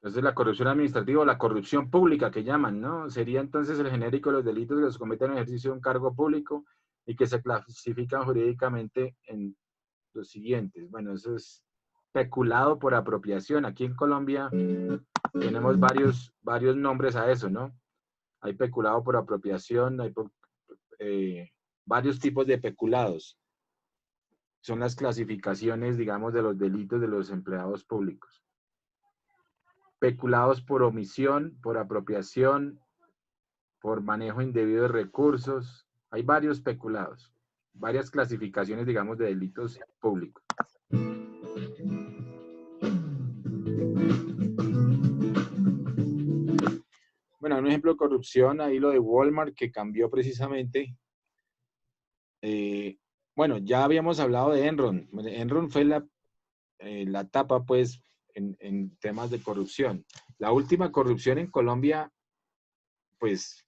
Entonces la corrupción administrativa o la corrupción pública que llaman, ¿no? Sería entonces el genérico de los delitos que se cometen en el ejercicio de un cargo público y que se clasifican jurídicamente en los siguientes. Bueno, eso es peculado por apropiación. Aquí en Colombia tenemos varios nombres a eso, ¿no? Hay peculado por apropiación, hay varios tipos de peculados. Son las clasificaciones, digamos, de los delitos de los empleados públicos. Peculados por omisión, por apropiación, por manejo indebido de recursos. Hay varios peculados, varias clasificaciones, digamos, de delitos públicos. Bueno, un ejemplo de corrupción, ahí lo de Walmart, que cambió precisamente. Bueno, ya habíamos hablado de Enron. Enron fue la tapa, pues, en temas de corrupción. La última corrupción en Colombia, pues,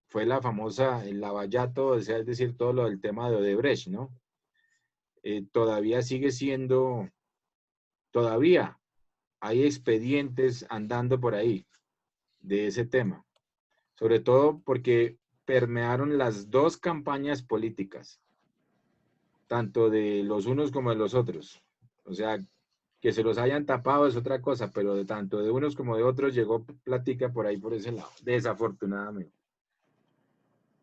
fue la famosa, el lavallato, o sea, es decir, todo lo del tema de Odebrecht, ¿no? Todavía sigue siendo, todavía hay expedientes andando por ahí de ese tema. Sobre todo porque permearon las dos campañas políticas, tanto de los unos como de los otros. O sea, que se los hayan tapado es otra cosa, pero de tanto de unos como de otros llegó plática por ahí, por ese lado, desafortunadamente.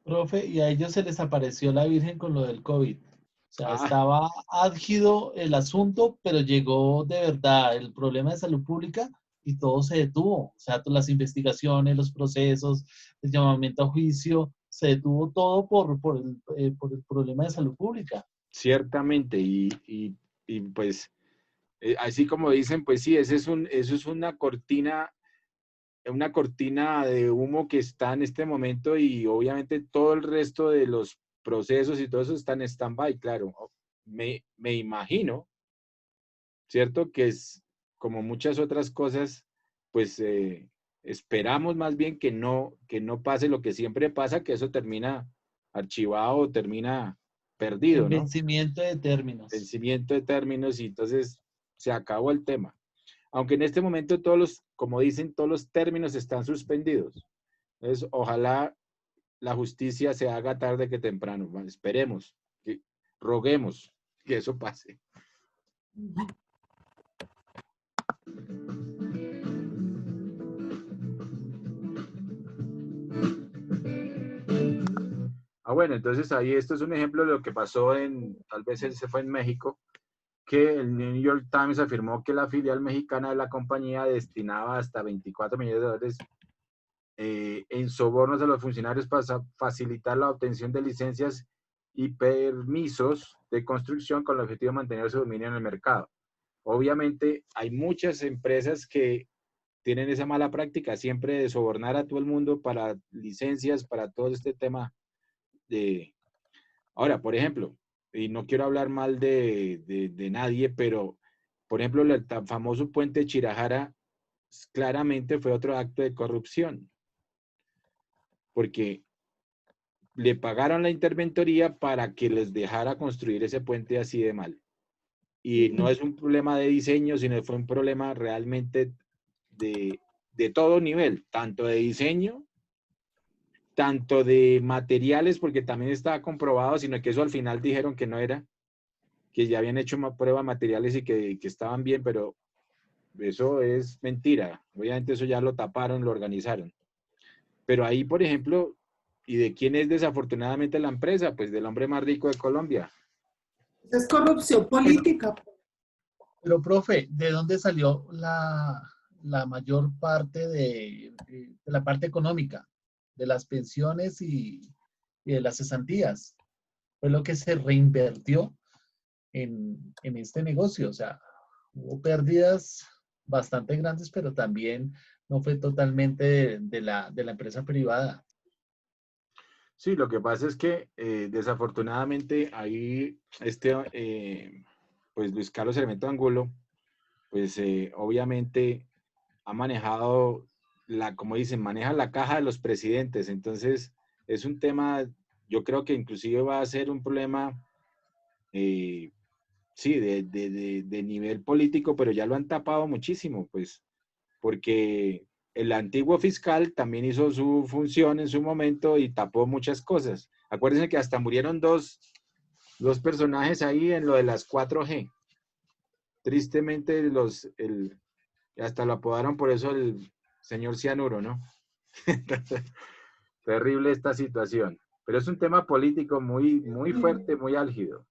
Profe, y a ellos se les apareció la Virgen con lo del COVID. O sea, estaba álgido el asunto, pero llegó de verdad el problema de salud pública y todo se detuvo. O sea, todas las investigaciones, los procesos, el llamamiento a juicio, se detuvo todo por el problema de salud pública. Ciertamente, y pues, así como dicen, pues sí, eso es una cortina de humo que está en este momento y obviamente todo el resto de los procesos y todo eso está en stand-by, claro. Me imagino, ¿cierto? Que es como muchas otras cosas, pues esperamos más bien que no pase lo que siempre pasa, que eso termina archivado o termina perdido, ¿no? Vencimiento de términos. Vencimiento de términos y entonces se acabó el tema. Aunque en este momento como dicen, todos los términos están suspendidos. Entonces, ojalá la justicia se haga tarde que temprano. Bueno, esperemos, roguemos que eso pase. Bueno, entonces ahí esto es un ejemplo de lo que pasó tal vez se fue en México, que el New York Times afirmó que la filial mexicana de la compañía destinaba hasta 24 millones de dólares en sobornos a los funcionarios para facilitar la obtención de licencias y permisos de construcción con el objetivo de mantener su dominio en el mercado. Obviamente hay muchas empresas que tienen esa mala práctica siempre de sobornar a todo el mundo para licencias, para todo este tema de... Ahora, por ejemplo, y no quiero hablar mal de nadie, pero, por ejemplo, el tan famoso puente de Chirajara claramente fue otro acto de corrupción, porque le pagaron la interventoría para que les dejara construir ese puente así de mal. Y no es un problema de diseño, sino fue un problema realmente de todo nivel, tanto de diseño, tanto de materiales, porque también estaba comprobado, sino que eso al final dijeron que no era, que ya habían hecho una prueba de materiales y que estaban bien, pero eso es mentira. Obviamente eso ya lo taparon, lo organizaron. Pero ahí, por ejemplo, ¿y de quién es desafortunadamente la empresa? Pues del hombre más rico de Colombia. Es corrupción política. Pero, profe, ¿de dónde salió la mayor parte de la parte económica? De las pensiones y y de las cesantías. Fue lo que se reinvirtió en este negocio. O sea, hubo pérdidas bastante grandes, pero también no fue totalmente de la empresa privada. Sí, lo que pasa es que desafortunadamente ahí pues Luis Carlos Sarmiento Angulo, pues obviamente ha manejado como dicen, maneja la caja de los presidentes. Entonces es un tema, yo creo que inclusive va a ser un problema, sí, de nivel político, pero ya lo han tapado muchísimo, pues, porque el antiguo fiscal también hizo su función en su momento y tapó muchas cosas. Acuérdense que hasta murieron dos personajes ahí en lo de las 4G. Tristemente, hasta lo apodaron por eso el señor Cianuro, ¿no? Terrible esta situación. Pero es un tema político muy, muy fuerte, muy álgido.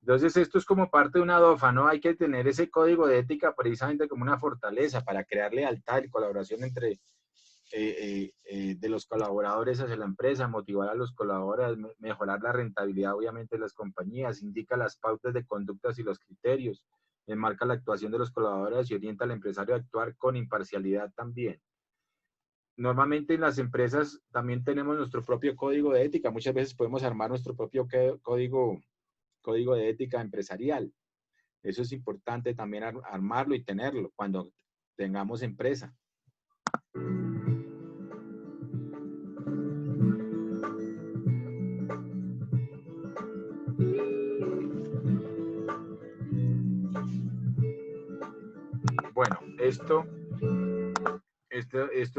Entonces esto es como parte de una DOFA, ¿no? Hay que tener ese código de ética precisamente como una fortaleza para crear lealtad y colaboración entre de los colaboradores hacia la empresa, motivar a los colaboradores, mejorar la rentabilidad obviamente de las compañías, indica las pautas de conductas y los criterios, enmarca la actuación de los colaboradores y orienta al empresario a actuar con imparcialidad también. Normalmente en las empresas también tenemos nuestro propio código de ética, muchas veces podemos armar nuestro propio código de ética empresarial. Eso es importante también armarlo y tenerlo cuando tengamos empresa. Bueno, esto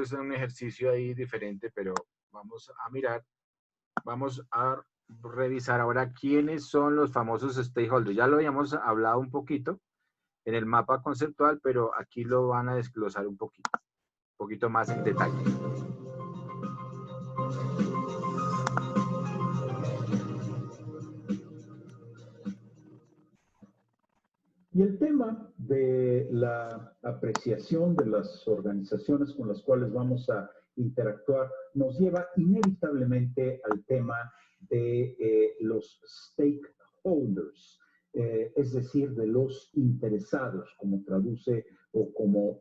es un ejercicio ahí diferente, pero vamos a mirar, vamos a revisar ahora quiénes son los famosos stakeholders. Ya lo habíamos hablado un poquito en el mapa conceptual, pero aquí lo van a desglosar un poquito más en detalle. Y el tema de la apreciación de las organizaciones con las cuales vamos a interactuar nos lleva inevitablemente al tema de los stakeholders, es decir, de los interesados, como traduce o como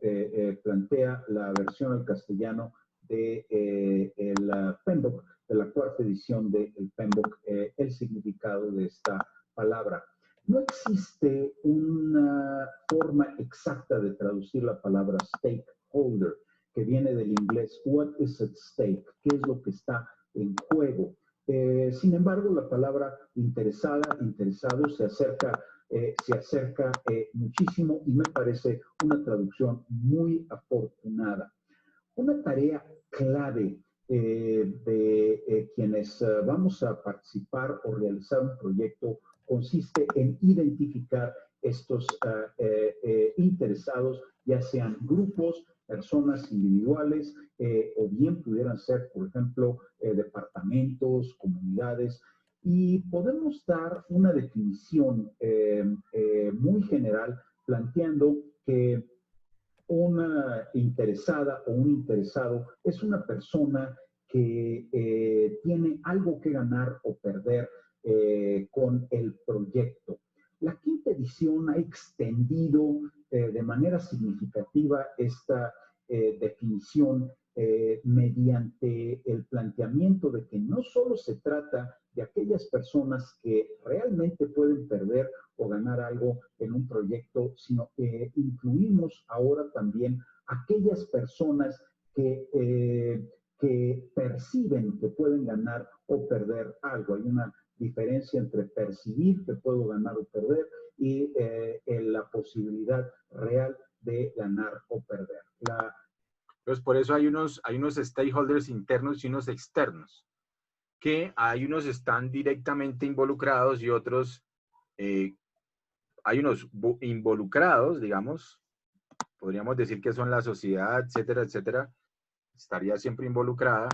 plantea la versión al castellano de el PMBOK, de la cuarta edición del PMBOK, el significado de esta palabra. No existe una forma exacta de traducir la palabra stakeholder, que viene del inglés what is at stake, qué es lo que está en juego. Sin embargo, la palabra interesado se acerca muchísimo y me parece una traducción muy afortunada. Una tarea clave de quienes vamos a participar o realizar un proyecto consiste en identificar estos interesados, ya sean grupos, personas individuales, o bien pudieran ser, por ejemplo, departamentos, comunidades, y podemos dar una definición muy general planteando que una interesada o un interesado es una persona que tiene algo que ganar o perder con el proyecto. La quinta edición ha extendido de manera significativa esta definición mediante el planteamiento de que no solo se trata de aquellas personas que realmente pueden perder o ganar algo en un proyecto, sino que incluimos ahora también aquellas personas que perciben que pueden ganar o perder algo. Hay una diferencia entre percibir que puedo ganar o perder y la posibilidad real de ganar o perder. Pues por eso hay unos stakeholders internos y unos externos, que hay unos están directamente involucrados y otros, hay unos involucrados, digamos, podríamos decir que son la sociedad, etcétera, etcétera, estaría siempre involucrada,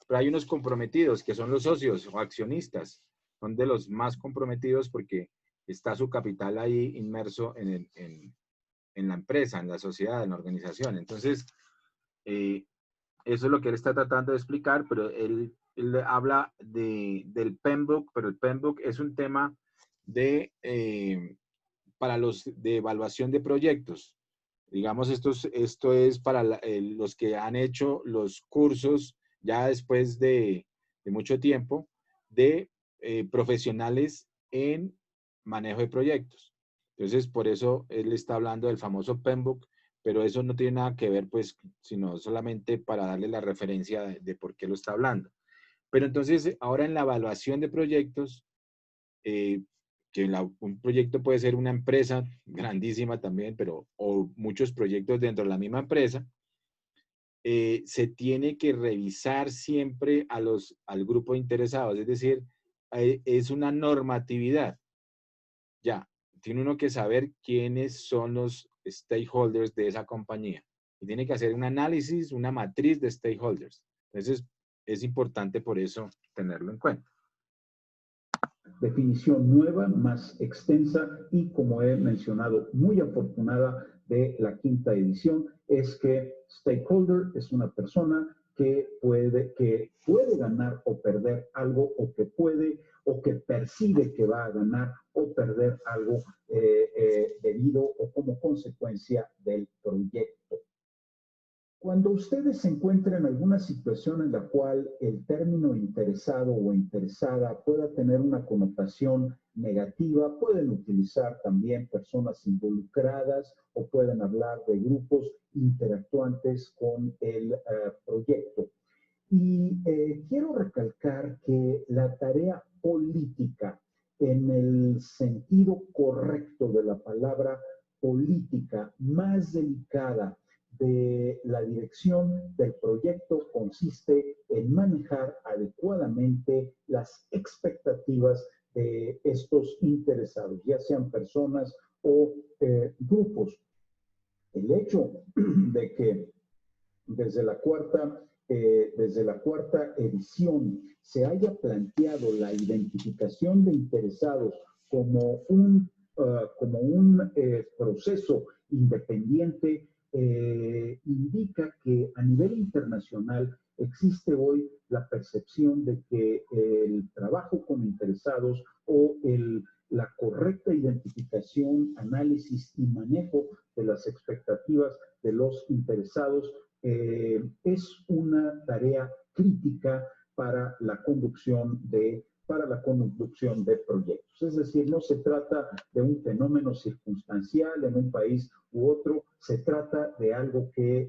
pero hay unos comprometidos que son los socios o accionistas. Son de los más comprometidos porque está su capital ahí inmerso en la empresa, en la sociedad, en la organización. Entonces, eso es lo que él está tratando de explicar, pero él habla del PMBOK, pero el PMBOK es un tema para los de evaluación de proyectos. Digamos, esto es para los que han hecho los cursos ya después de mucho tiempo de profesionales en manejo de proyectos. Entonces, por eso él está hablando del famoso PMBOK, pero eso no tiene nada que ver, pues, sino solamente para darle la referencia de por qué lo está hablando. Pero entonces, ahora en la evaluación de proyectos, que un proyecto puede ser una empresa grandísima también, o muchos proyectos dentro de la misma empresa, se tiene que revisar siempre al grupo de interesados, es decir, es una normatividad. Ya, tiene uno que saber quiénes son los stakeholders de esa compañía. Y tiene que hacer un análisis, una matriz de stakeholders. Entonces, es importante por eso tenerlo en cuenta. Definición nueva, más extensa y, como he mencionado, muy afortunada de la 5ª edición, es que stakeholder es una persona que puede ganar o perder algo, o que percibe que va a ganar o perder algo debido o como consecuencia del proyecto. Cuando ustedes se encuentren en alguna situación en la cual el término interesado o interesada pueda tener una connotación negativa, pueden utilizar también personas involucradas o pueden hablar de grupos interactuantes con el proyecto. Y quiero recalcar que la tarea política, en el sentido correcto de la palabra política, más delicada, de la dirección del proyecto consiste en manejar adecuadamente las expectativas de estos interesados, ya sean personas o grupos. El hecho de que desde la cuarta edición se haya planteado la identificación de interesados como un proceso independiente, indica que a nivel internacional existe hoy la percepción de que el trabajo con interesados o la correcta identificación, análisis y manejo de las expectativas de los interesados es una tarea crítica para la conducción de proyectos. Es decir, no se trata de un fenómeno circunstancial en un país u otro, se trata de algo que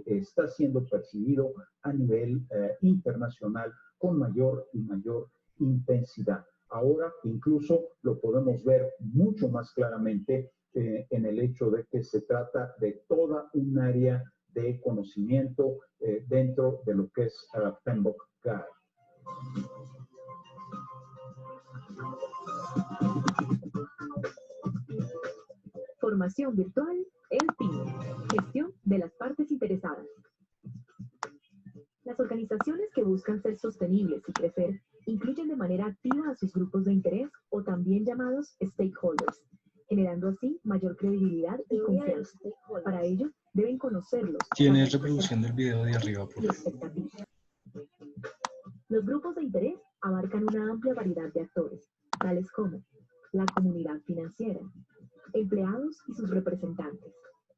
está siendo percibido a nivel internacional con mayor y mayor intensidad. Ahora incluso lo podemos ver mucho más claramente en el hecho de que se trata de toda un área de conocimiento dentro de lo que es PMBOK Guide. Formación virtual en PIN. Gestión de las partes interesadas. Las organizaciones que buscan ser sostenibles y crecer incluyen de manera activa a sus grupos de interés o también llamados stakeholders, generando así mayor credibilidad y confianza. Para ello, deben conocerlos. Tiene reproducción del video de arriba, por favor. Los grupos de interés abarcan una amplia variedad de actores, tales como la comunidad financiera, empleados y sus representantes,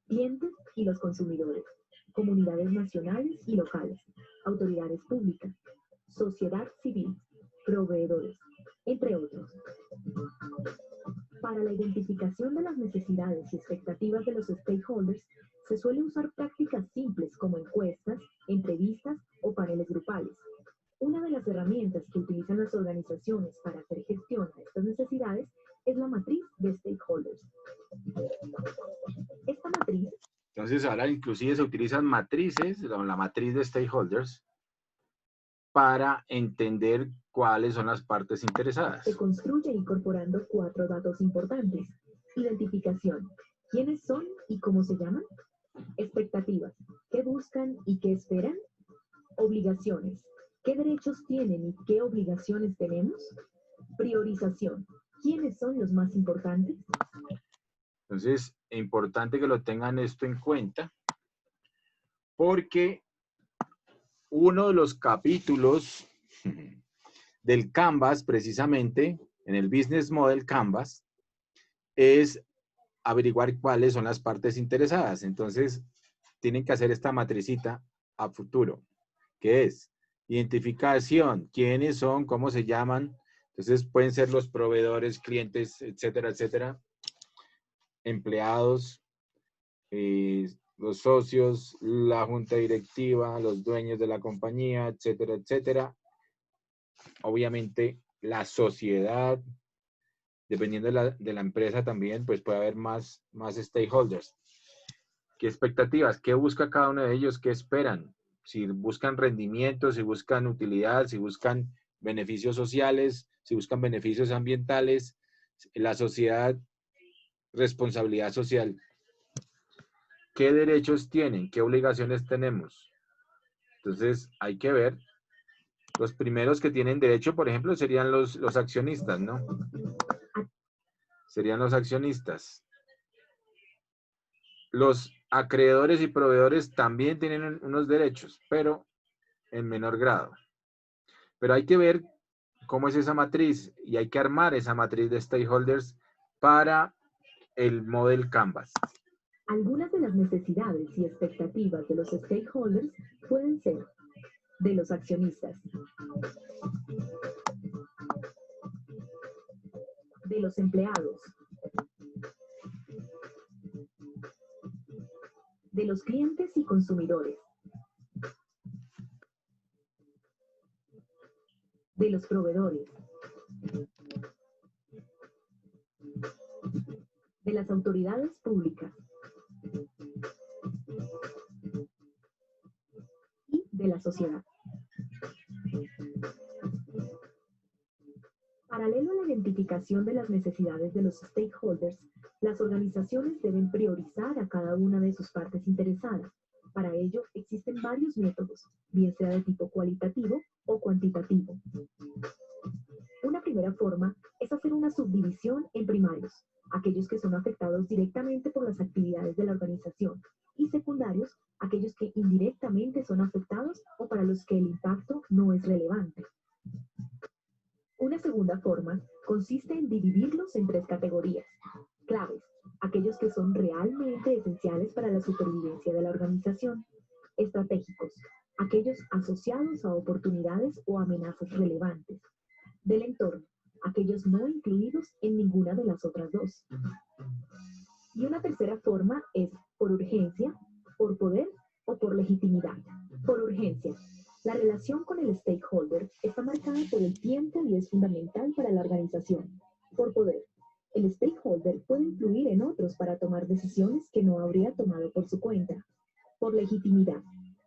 clientes y los consumidores, comunidades nacionales y locales, autoridades públicas, sociedad civil, proveedores, entre otros. Para la identificación de las necesidades y expectativas de los stakeholders, se suele usar prácticas simples como encuestas, entrevistas o paneles grupales. Una de las herramientas que utilizan las organizaciones para hacer gestión a estas necesidades es la matriz de stakeholders. Esta matriz... Entonces ahora inclusive se utilizan matrices, la matriz de stakeholders, para entender cuáles son las partes interesadas. Se construye incorporando 4 datos importantes. Identificación. ¿Quiénes son y cómo se llaman? Expectativas. ¿Qué buscan y qué esperan? Obligaciones. ¿Qué derechos tienen y qué obligaciones tenemos? Priorización. ¿Quiénes son los más importantes? Entonces, es importante que lo tengan esto en cuenta, porque uno de los capítulos del Canvas, precisamente, en el Business Model Canvas, es averiguar cuáles son las partes interesadas. Entonces, tienen que hacer esta matricita a futuro, que es identificación, quiénes son, cómo se llaman. Entonces, pueden ser los proveedores, clientes, etcétera, etcétera, empleados, los socios, la junta directiva, los dueños de la compañía, etcétera, etcétera. Obviamente, la sociedad, dependiendo de la empresa también, pues puede haber más stakeholders. ¿Qué expectativas? ¿Qué busca cada uno de ellos? ¿Qué esperan? Si buscan rendimiento, si buscan utilidad, si buscan beneficios sociales, si buscan beneficios ambientales, la sociedad, responsabilidad social. ¿Qué derechos tienen? ¿Qué obligaciones tenemos? Entonces, hay que ver. Los primeros que tienen derecho, por ejemplo, serían los accionistas, ¿no? Serían los accionistas. Los acreedores y proveedores también tienen unos derechos, pero en menor grado. Pero hay que ver cómo es esa matriz y hay que armar esa matriz de stakeholders para el Model Canvas. Algunas de las necesidades y expectativas de los stakeholders pueden ser de los accionistas, de los empleados, de los clientes y consumidores, de los proveedores, de las autoridades públicas y de la sociedad. Paralelo a la identificación de las necesidades de los stakeholders, las organizaciones deben priorizar a cada una de sus partes interesadas. Para ello, existen varios métodos, bien sea de tipo cualitativo o cuantitativo. Una primera forma es hacer una subdivisión en primarios, aquellos que son afectados directamente por las actividades de la organización, y secundarios, aquellos que indirectamente son afectados o para los que el impacto no es relevante. Una segunda forma consiste en dividirlos en tres categorías. Claves, aquellos que son realmente esenciales para la supervivencia de la organización. Estratégicos, aquellos asociados a oportunidades o amenazas relevantes. Del entorno, aquellos no incluidos en ninguna de las otras dos. Y una tercera forma es por urgencia, por poder o por legitimidad. Por urgencia. La relación con el stakeholder está marcada por el tiempo y es fundamental para la organización. Por poder. El stakeholder puede influir en otros para tomar decisiones que no habría tomado por su cuenta. Por legitimidad.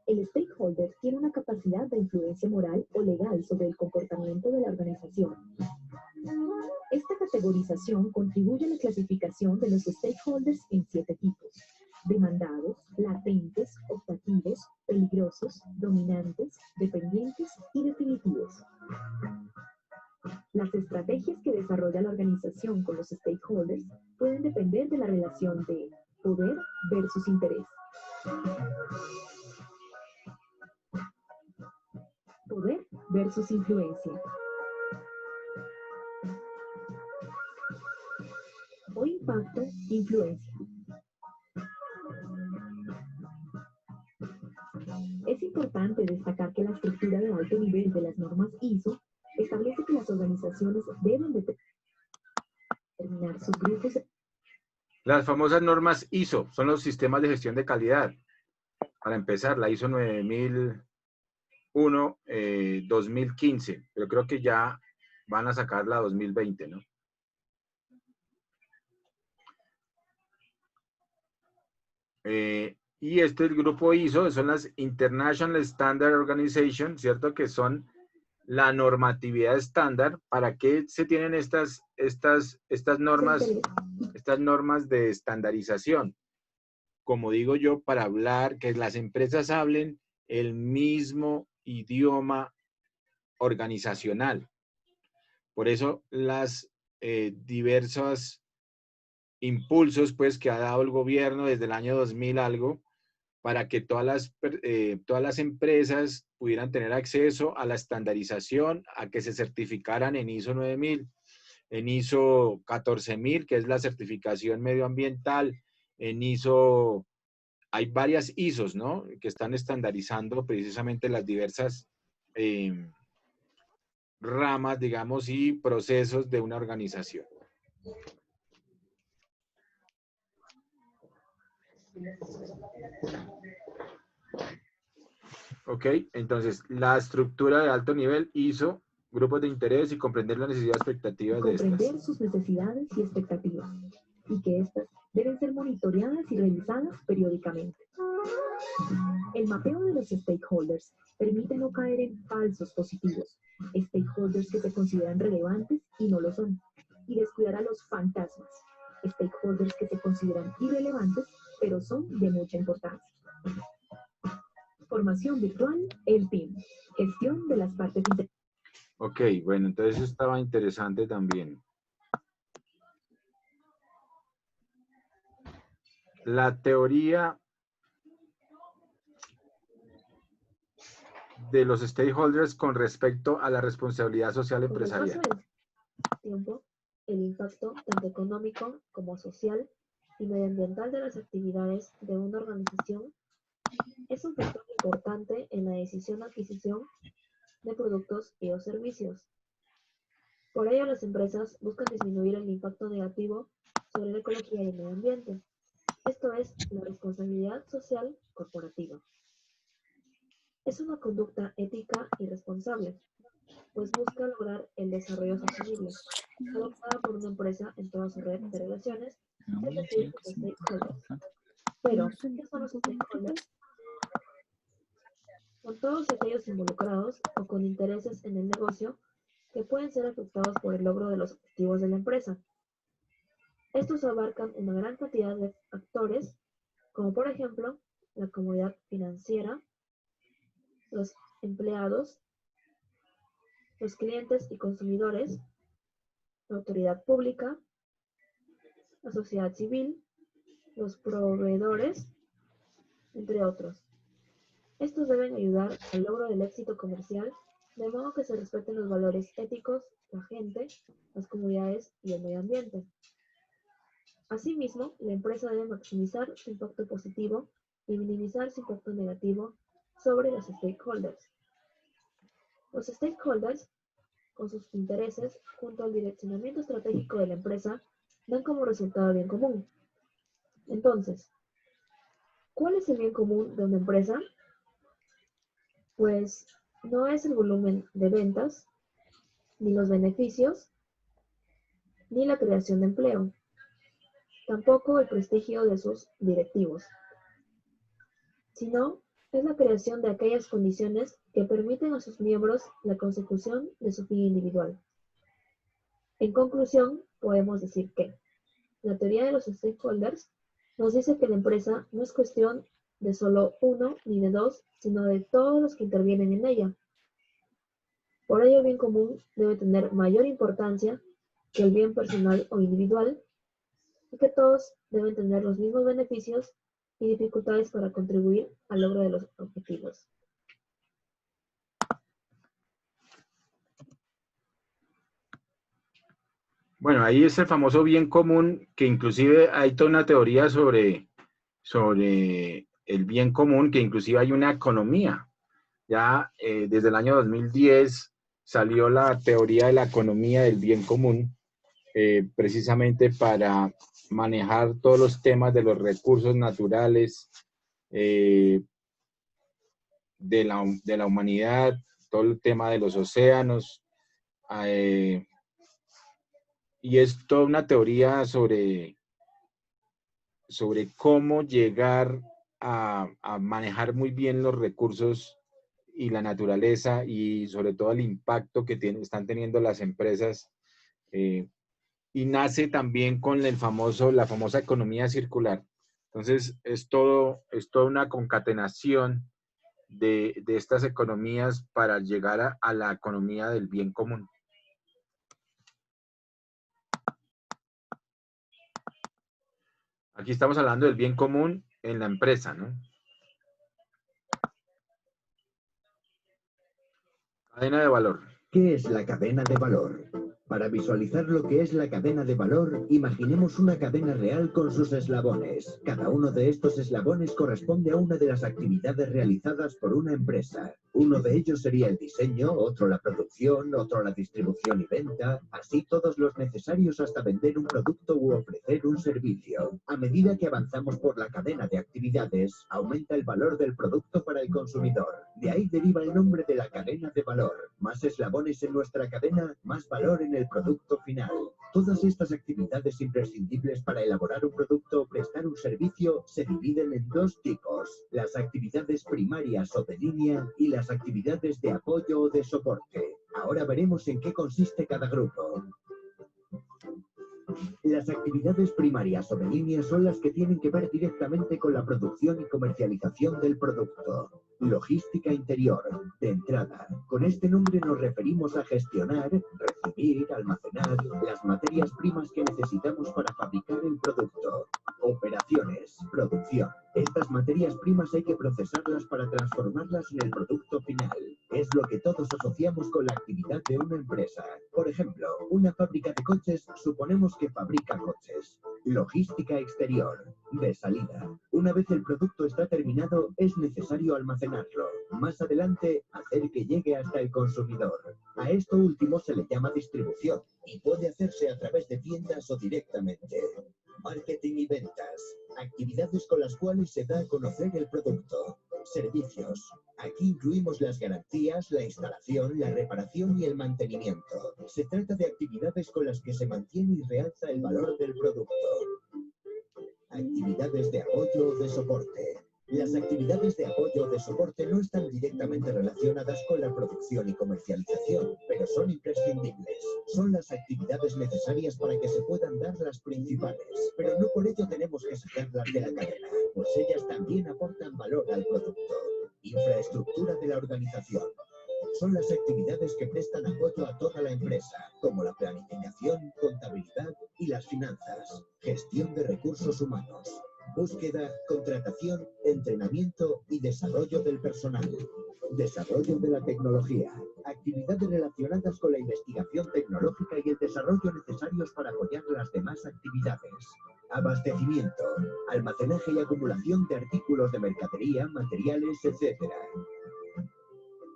El stakeholder tiene una capacidad de influencia moral o legal sobre el comportamiento de la organización. Esta categorización contribuye a la clasificación de los stakeholders en 7 tipos: demandados, latentes, optativos, peligrosos, dominantes, dependientes y definitivos. Las estrategias que desarrolla la organización con los stakeholders pueden depender de la relación de poder versus interés. Poder versus influencia. O impacto, influencia. Es importante destacar que la estructura de alto nivel de las normas ISO establece que las organizaciones deben determinar sus grupos. Las famosas normas ISO son los sistemas de gestión de calidad. Para empezar, la ISO 9001 2015, pero creo que ya van a sacar la 2020, ¿no? Y este es el grupo ISO, son las International Standard Organization, ¿cierto? Que son la normatividad estándar. ¿Para qué se tienen estas normas de estandarización? Como digo yo, para hablar, que las empresas hablen el mismo idioma organizacional. Por eso las diversos impulsos pues, que ha dado el gobierno desde el año 2000 algo, para que todas las empresas pudieran tener acceso a la estandarización, a que se certificaran en ISO 9000, en ISO 14000, que es la certificación medioambiental, en ISO, hay varias ISOs, ¿no? Que están estandarizando precisamente las diversas ramas, digamos, y procesos de una organización. Ok, entonces, la estructura de alto nivel, ISO, grupos de interés y comprender las necesidades y expectativas de estas. Comprender sus necesidades y expectativas, y que éstas deben ser monitoreadas y revisadas periódicamente. El mapeo de los stakeholders permite no caer en falsos positivos, stakeholders que se consideran relevantes y no lo son, y descuidar a los fantasmas, stakeholders que se consideran irrelevantes pero son de mucha importancia. Formación virtual, el PIM, gestión de las partes interesadas. Ok, bueno, entonces eso estaba interesante también. La teoría de los stakeholders con respecto a la responsabilidad social empresarial. Con el paso del tiempo, el impacto tanto económico como social y medioambiental de las actividades de una organización es un factor importante en la decisión de adquisición de productos y o servicios. Por ello, las empresas buscan disminuir el impacto negativo sobre la ecología y el medio ambiente. Esto es la responsabilidad social corporativa. Es una conducta ética y responsable, pues busca lograr el desarrollo sostenible, adoptada por una empresa en toda su red de relaciones, es decir, los stakeholders. Pero, ¿qué son los stakeholders? Son todos aquellos involucrados o con intereses en el negocio que pueden ser afectados por el logro de los objetivos de la empresa. Estos abarcan una gran cantidad de actores, como por ejemplo, la comunidad financiera, los empleados, los clientes y consumidores, la autoridad pública, la sociedad civil, los proveedores, entre otros. Estos deben ayudar al logro del éxito comercial, de modo que se respeten los valores éticos, la gente, las comunidades y el medio ambiente. Asimismo, la empresa debe maximizar su impacto positivo y minimizar su impacto negativo sobre los stakeholders. Los stakeholders, con sus intereses, junto al direccionamiento estratégico de la empresa, dan como resultado el bien común. Entonces, ¿cuál es el bien común de una empresa? Pues no es el volumen de ventas, ni los beneficios, ni la creación de empleo, tampoco el prestigio de sus directivos, sino es la creación de aquellas condiciones que permiten a sus miembros la consecución de su fin individual. En conclusión, podemos decir que la teoría de los stakeholders nos dice que la empresa no es cuestión de solo uno ni de dos, sino de todos los que intervienen en ella. Por ello, el bien común debe tener mayor importancia que el bien personal o individual, y que todos deben tener los mismos beneficios y dificultades para contribuir al logro de los objetivos. Bueno, ahí es el famoso bien común, que inclusive hay toda una teoría sobre el bien común, que inclusive hay una economía. Ya desde el año 2010 salió la teoría de la economía del bien común, precisamente para manejar todos los temas de los recursos naturales, de la humanidad, todo el tema de los océanos, y es toda una teoría sobre cómo llegar a manejar muy bien los recursos y la naturaleza, y sobre todo el impacto que están teniendo las empresas, y nace también con la famosa economía circular. Entonces es toda una concatenación de estas economías para llegar a la economía del bien común. Aquí estamos hablando del bien común en la empresa, ¿no? Cadena de valor. ¿Qué es la cadena de valor? Para visualizar lo que es la cadena de valor, imaginemos una cadena real con sus eslabones. Cada uno de estos eslabones corresponde a una de las actividades realizadas por una empresa. Uno de ellos sería el diseño, otro la producción, otro la distribución y venta, así todos los necesarios hasta vender un producto u ofrecer un servicio. A medida que avanzamos por la cadena de actividades, aumenta el valor del producto para el consumidor. De ahí deriva el nombre de la cadena de valor. Más eslabones en nuestra cadena, más valor en el producto final. Todas estas actividades imprescindibles para elaborar un producto o prestar un servicio se dividen en dos tipos: las actividades primarias o de línea y las actividades de apoyo o de soporte. Ahora veremos en qué consiste cada grupo. Las actividades primarias o de línea son las que tienen que ver directamente con la producción y comercialización del producto. Logística interior, de entrada. Con este nombre nos referimos a gestionar, recibir, almacenar las materias primas que necesitamos para fabricar el producto. Operaciones, producción. Estas materias primas hay que procesarlas para transformarlas en el producto final. Es lo que todos asociamos con la actividad de una empresa. Por ejemplo, una fábrica de coches, suponemos que fabrica coches. Logística exterior, de salida. Una vez el producto está terminado, es necesario almacenarlo. Más adelante, hacer que llegue hasta el consumidor. A esto último se le llama distribución y puede hacerse a través de tiendas o directamente. Marketing y ventas, actividades con las cuales se da a conocer el producto. Servicios, aquí incluimos las garantías, la instalación, la reparación y el mantenimiento. Se trata de actividades con las que se mantiene y realza el valor del producto. Actividades de apoyo o de soporte. Las actividades de apoyo o de soporte no están directamente relacionadas con la producción y comercialización, pero son imprescindibles. Son las actividades necesarias para que se puedan dar las principales, pero no por ello tenemos que sacarlas de la cadena, pues ellas también aportan valor al producto. Infraestructura de la organización. Son las actividades que prestan apoyo a toda la empresa, como la planificación, contabilidad y las finanzas. Gestión de recursos humanos. Búsqueda, contratación, entrenamiento y desarrollo del personal. Desarrollo de la tecnología. Actividades relacionadas con la investigación tecnológica y el desarrollo necesarios para apoyar las demás actividades. Abastecimiento. Almacenaje y acumulación de artículos de mercadería, materiales, etc.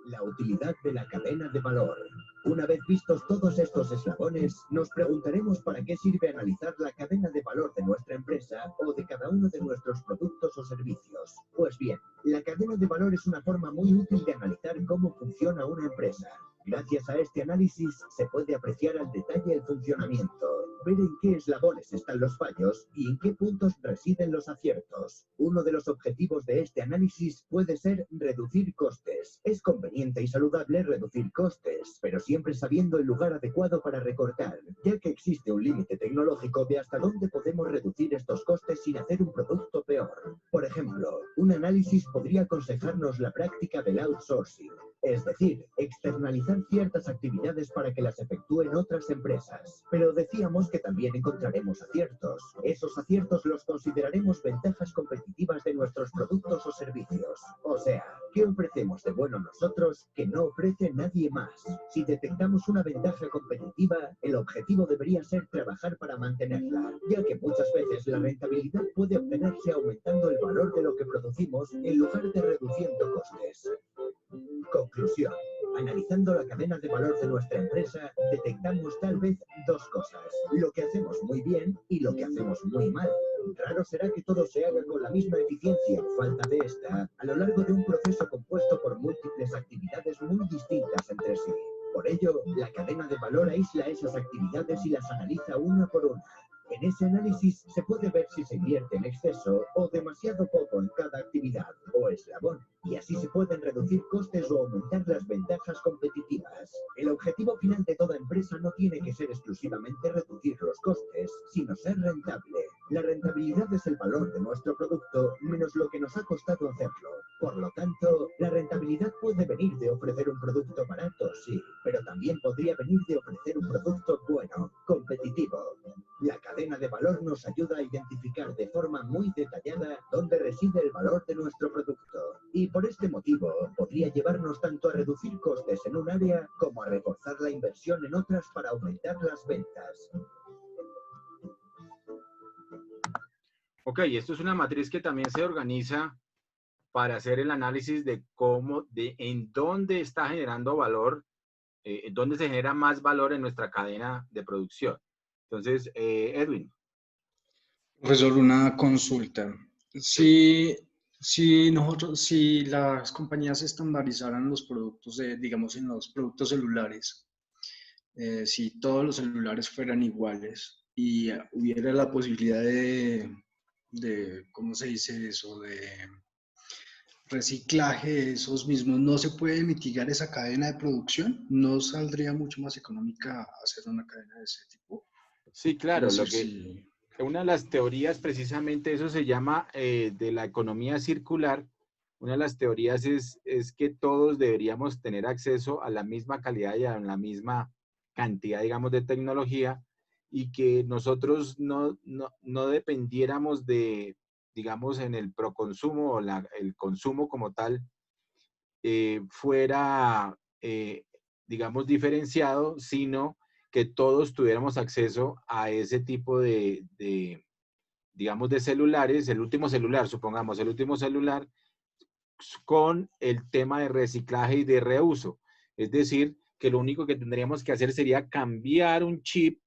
La utilidad de la cadena de valor. Una vez vistos todos estos eslabones, nos preguntaremos para qué sirve analizar la cadena de valor de nuestra empresa o de cada uno de nuestros productos o servicios. Pues bien, la cadena de valor es una forma muy útil de analizar cómo funciona una empresa. Gracias a este análisis se puede apreciar al detalle el funcionamiento, ver en qué eslabones están los fallos y en qué puntos residen los aciertos. Uno de los objetivos de este análisis puede ser reducir costes. Es conveniente y saludable reducir costes, pero siempre sabiendo el lugar adecuado para recortar, ya que existe un límite tecnológico de hasta dónde podemos reducir estos costes sin hacer un producto peor. Por ejemplo, un análisis podría aconsejarnos la práctica del outsourcing, es decir, externalizar ciertas actividades para que las efectúen otras empresas. Pero decíamos que también encontraremos aciertos. Esos aciertos los consideraremos ventajas competitivas de nuestros productos o servicios. O sea, ¿qué ofrecemos de bueno nosotros que no ofrece nadie más? Si detectamos una ventaja competitiva, el objetivo debería ser trabajar para mantenerla, ya que muchas veces la rentabilidad puede obtenerse aumentando el valor de lo que producimos en lugar de reduciendo costes. Conclusión. Analizando la cadena de valor de nuestra empresa, detectamos tal vez dos cosas: lo que hacemos muy bien y lo que hacemos muy mal. Raro será que todo se haga con la misma eficiencia o falta de esta a lo largo de un proceso compuesto por múltiples actividades muy distintas entre sí. Por ello, la cadena de valor aísla esas actividades y las analiza una por una. En ese análisis se puede ver si se invierte en exceso o demasiado poco en cada actividad o eslabón, y así se pueden reducir costes o aumentar las ventajas competitivas. El objetivo final de toda empresa no tiene que ser exclusivamente reducir los costes, sino ser rentable. La rentabilidad es el valor de nuestro producto menos lo que nos ha costado hacerlo. Por lo tanto, la rentabilidad puede venir de ofrecer un producto barato, sí, pero también podría venir de ofrecer un producto bueno, competitivo. La cadena de valor nos ayuda a identificar de forma muy detallada dónde reside el valor de nuestro producto. Y por este motivo, podría llevarnos tanto a reducir costes en un área como a reforzar la inversión en otras para aumentar las ventas. Ok, esto es una matriz que también se organiza para hacer el análisis de cómo, en dónde está generando valor, en dónde se genera más valor en nuestra cadena de producción. Entonces, Edwin. Profesor, una consulta. Si las compañías estandarizaran los productos, digamos, en los productos celulares, si todos los celulares fueran iguales y hubiera la posibilidad ¿cómo se dice eso? De reciclaje de esos mismos, ¿no se puede mitigar esa cadena de producción? ¿No saldría mucho más económica hacer una cadena de ese tipo? Sí, claro. Es decir, Una de las teorías, precisamente eso se llama de la economía circular. Una de las teorías es que todos deberíamos tener acceso a la misma calidad y a la misma cantidad, digamos, de tecnología, y que nosotros no dependiéramos de, digamos, en el proconsumo o el consumo como tal, fuera, digamos, diferenciado, sino que todos tuviéramos acceso a ese tipo digamos, de celulares, el último celular, supongamos, el último celular, con el tema de reciclaje y de reuso. Es decir, que lo único que tendríamos que hacer sería cambiar un chip,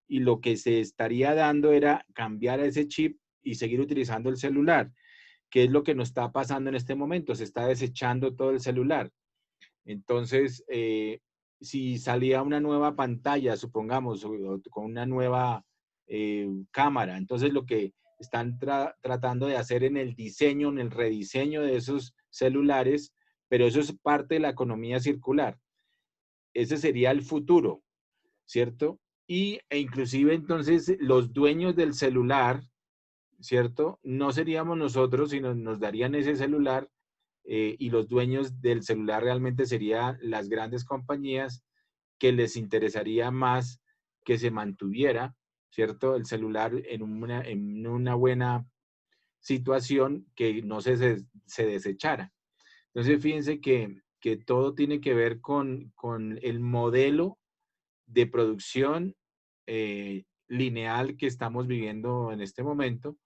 y lo que se estaría dando era cambiar ese chip y seguir utilizando el celular. ¿Qué es lo que nos está pasando en este momento? Se está desechando todo el celular. Entonces, si salía una nueva pantalla, supongamos, con una nueva cámara, entonces lo que están tratando de hacer en el diseño, en el rediseño de esos celulares, pero eso es parte de la economía circular. Ese sería el futuro, ¿cierto? E inclusive entonces los dueños del celular, ¿cierto? No seríamos nosotros, sino nos darían ese celular, y los dueños del celular realmente serían las grandes compañías, que les interesaría más que se mantuviera, ¿cierto? El celular en una buena situación, que no se desechara. Entonces, fíjense que todo tiene que ver con el modelo de producción lineal que estamos viviendo en este momento,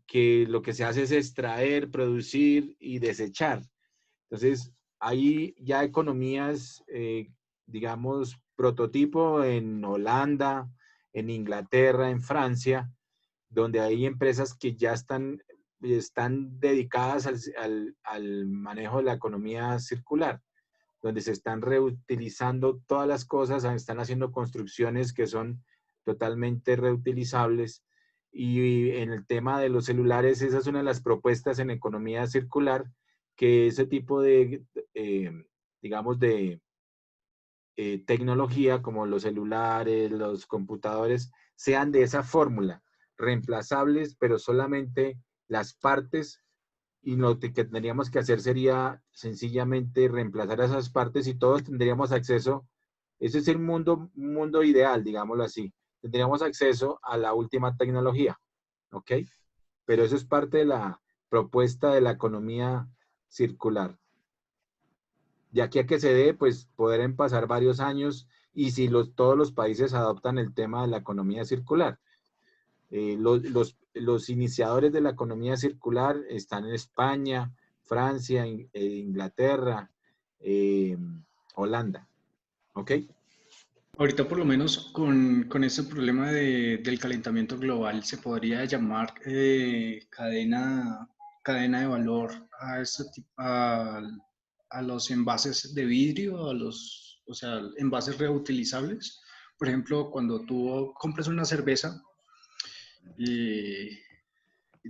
que lo que se hace es extraer, producir y desechar. Entonces, hay ya economías, digamos, prototipo en Holanda, en Inglaterra, en Francia, donde hay empresas que ya están dedicadas al manejo de la economía circular, donde se están reutilizando todas las cosas, están haciendo construcciones que son totalmente reutilizables. Y en el tema de los celulares, esa es una de las propuestas en economía circular, que ese tipo de, digamos, de tecnología, como los celulares, los computadores, sean de esa fórmula, reemplazables, pero solamente las partes, y lo que tendríamos que hacer sería sencillamente reemplazar esas partes y todos tendríamos acceso. Ese es el mundo ideal, digámoslo así. Tendríamos acceso a la última tecnología, ¿ok? Pero eso es parte de la propuesta de la economía circular. De aquí a que se dé, pues podrán pasar varios años, y si todos los países adoptan el tema de la economía circular. Los iniciadores de la economía circular están en España, Francia, Inglaterra, Holanda. ¿Ok? ahorita por lo menos con ese problema del calentamiento global se podría llamar cadena de valor a a los envases de vidrio, o sea, envases reutilizables. Por ejemplo, cuando tú compras una cerveza y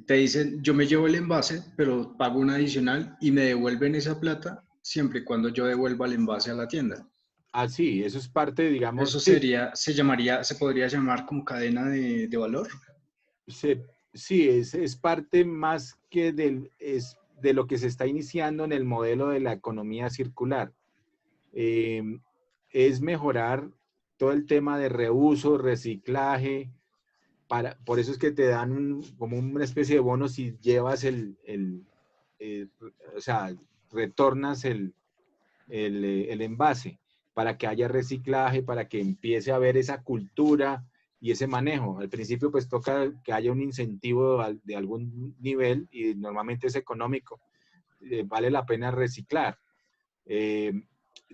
te dicen, yo me llevo el envase, pero pago un adicional y me devuelven esa plata siempre y cuando yo devuelva el envase a la tienda. Ah, sí, eso es parte, digamos. Eso sí. se podría llamar como cadena de valor. Sí, es parte más que de lo que se está iniciando en el modelo de la economía circular. Es mejorar todo el tema de reuso, reciclaje. Por eso es que te dan como una especie de bono si llevas o sea, retornas el envase, para que haya reciclaje, para que empiece a haber esa cultura y ese manejo. Al principio pues toca que haya un incentivo de algún nivel y normalmente es económico. Vale la pena reciclar.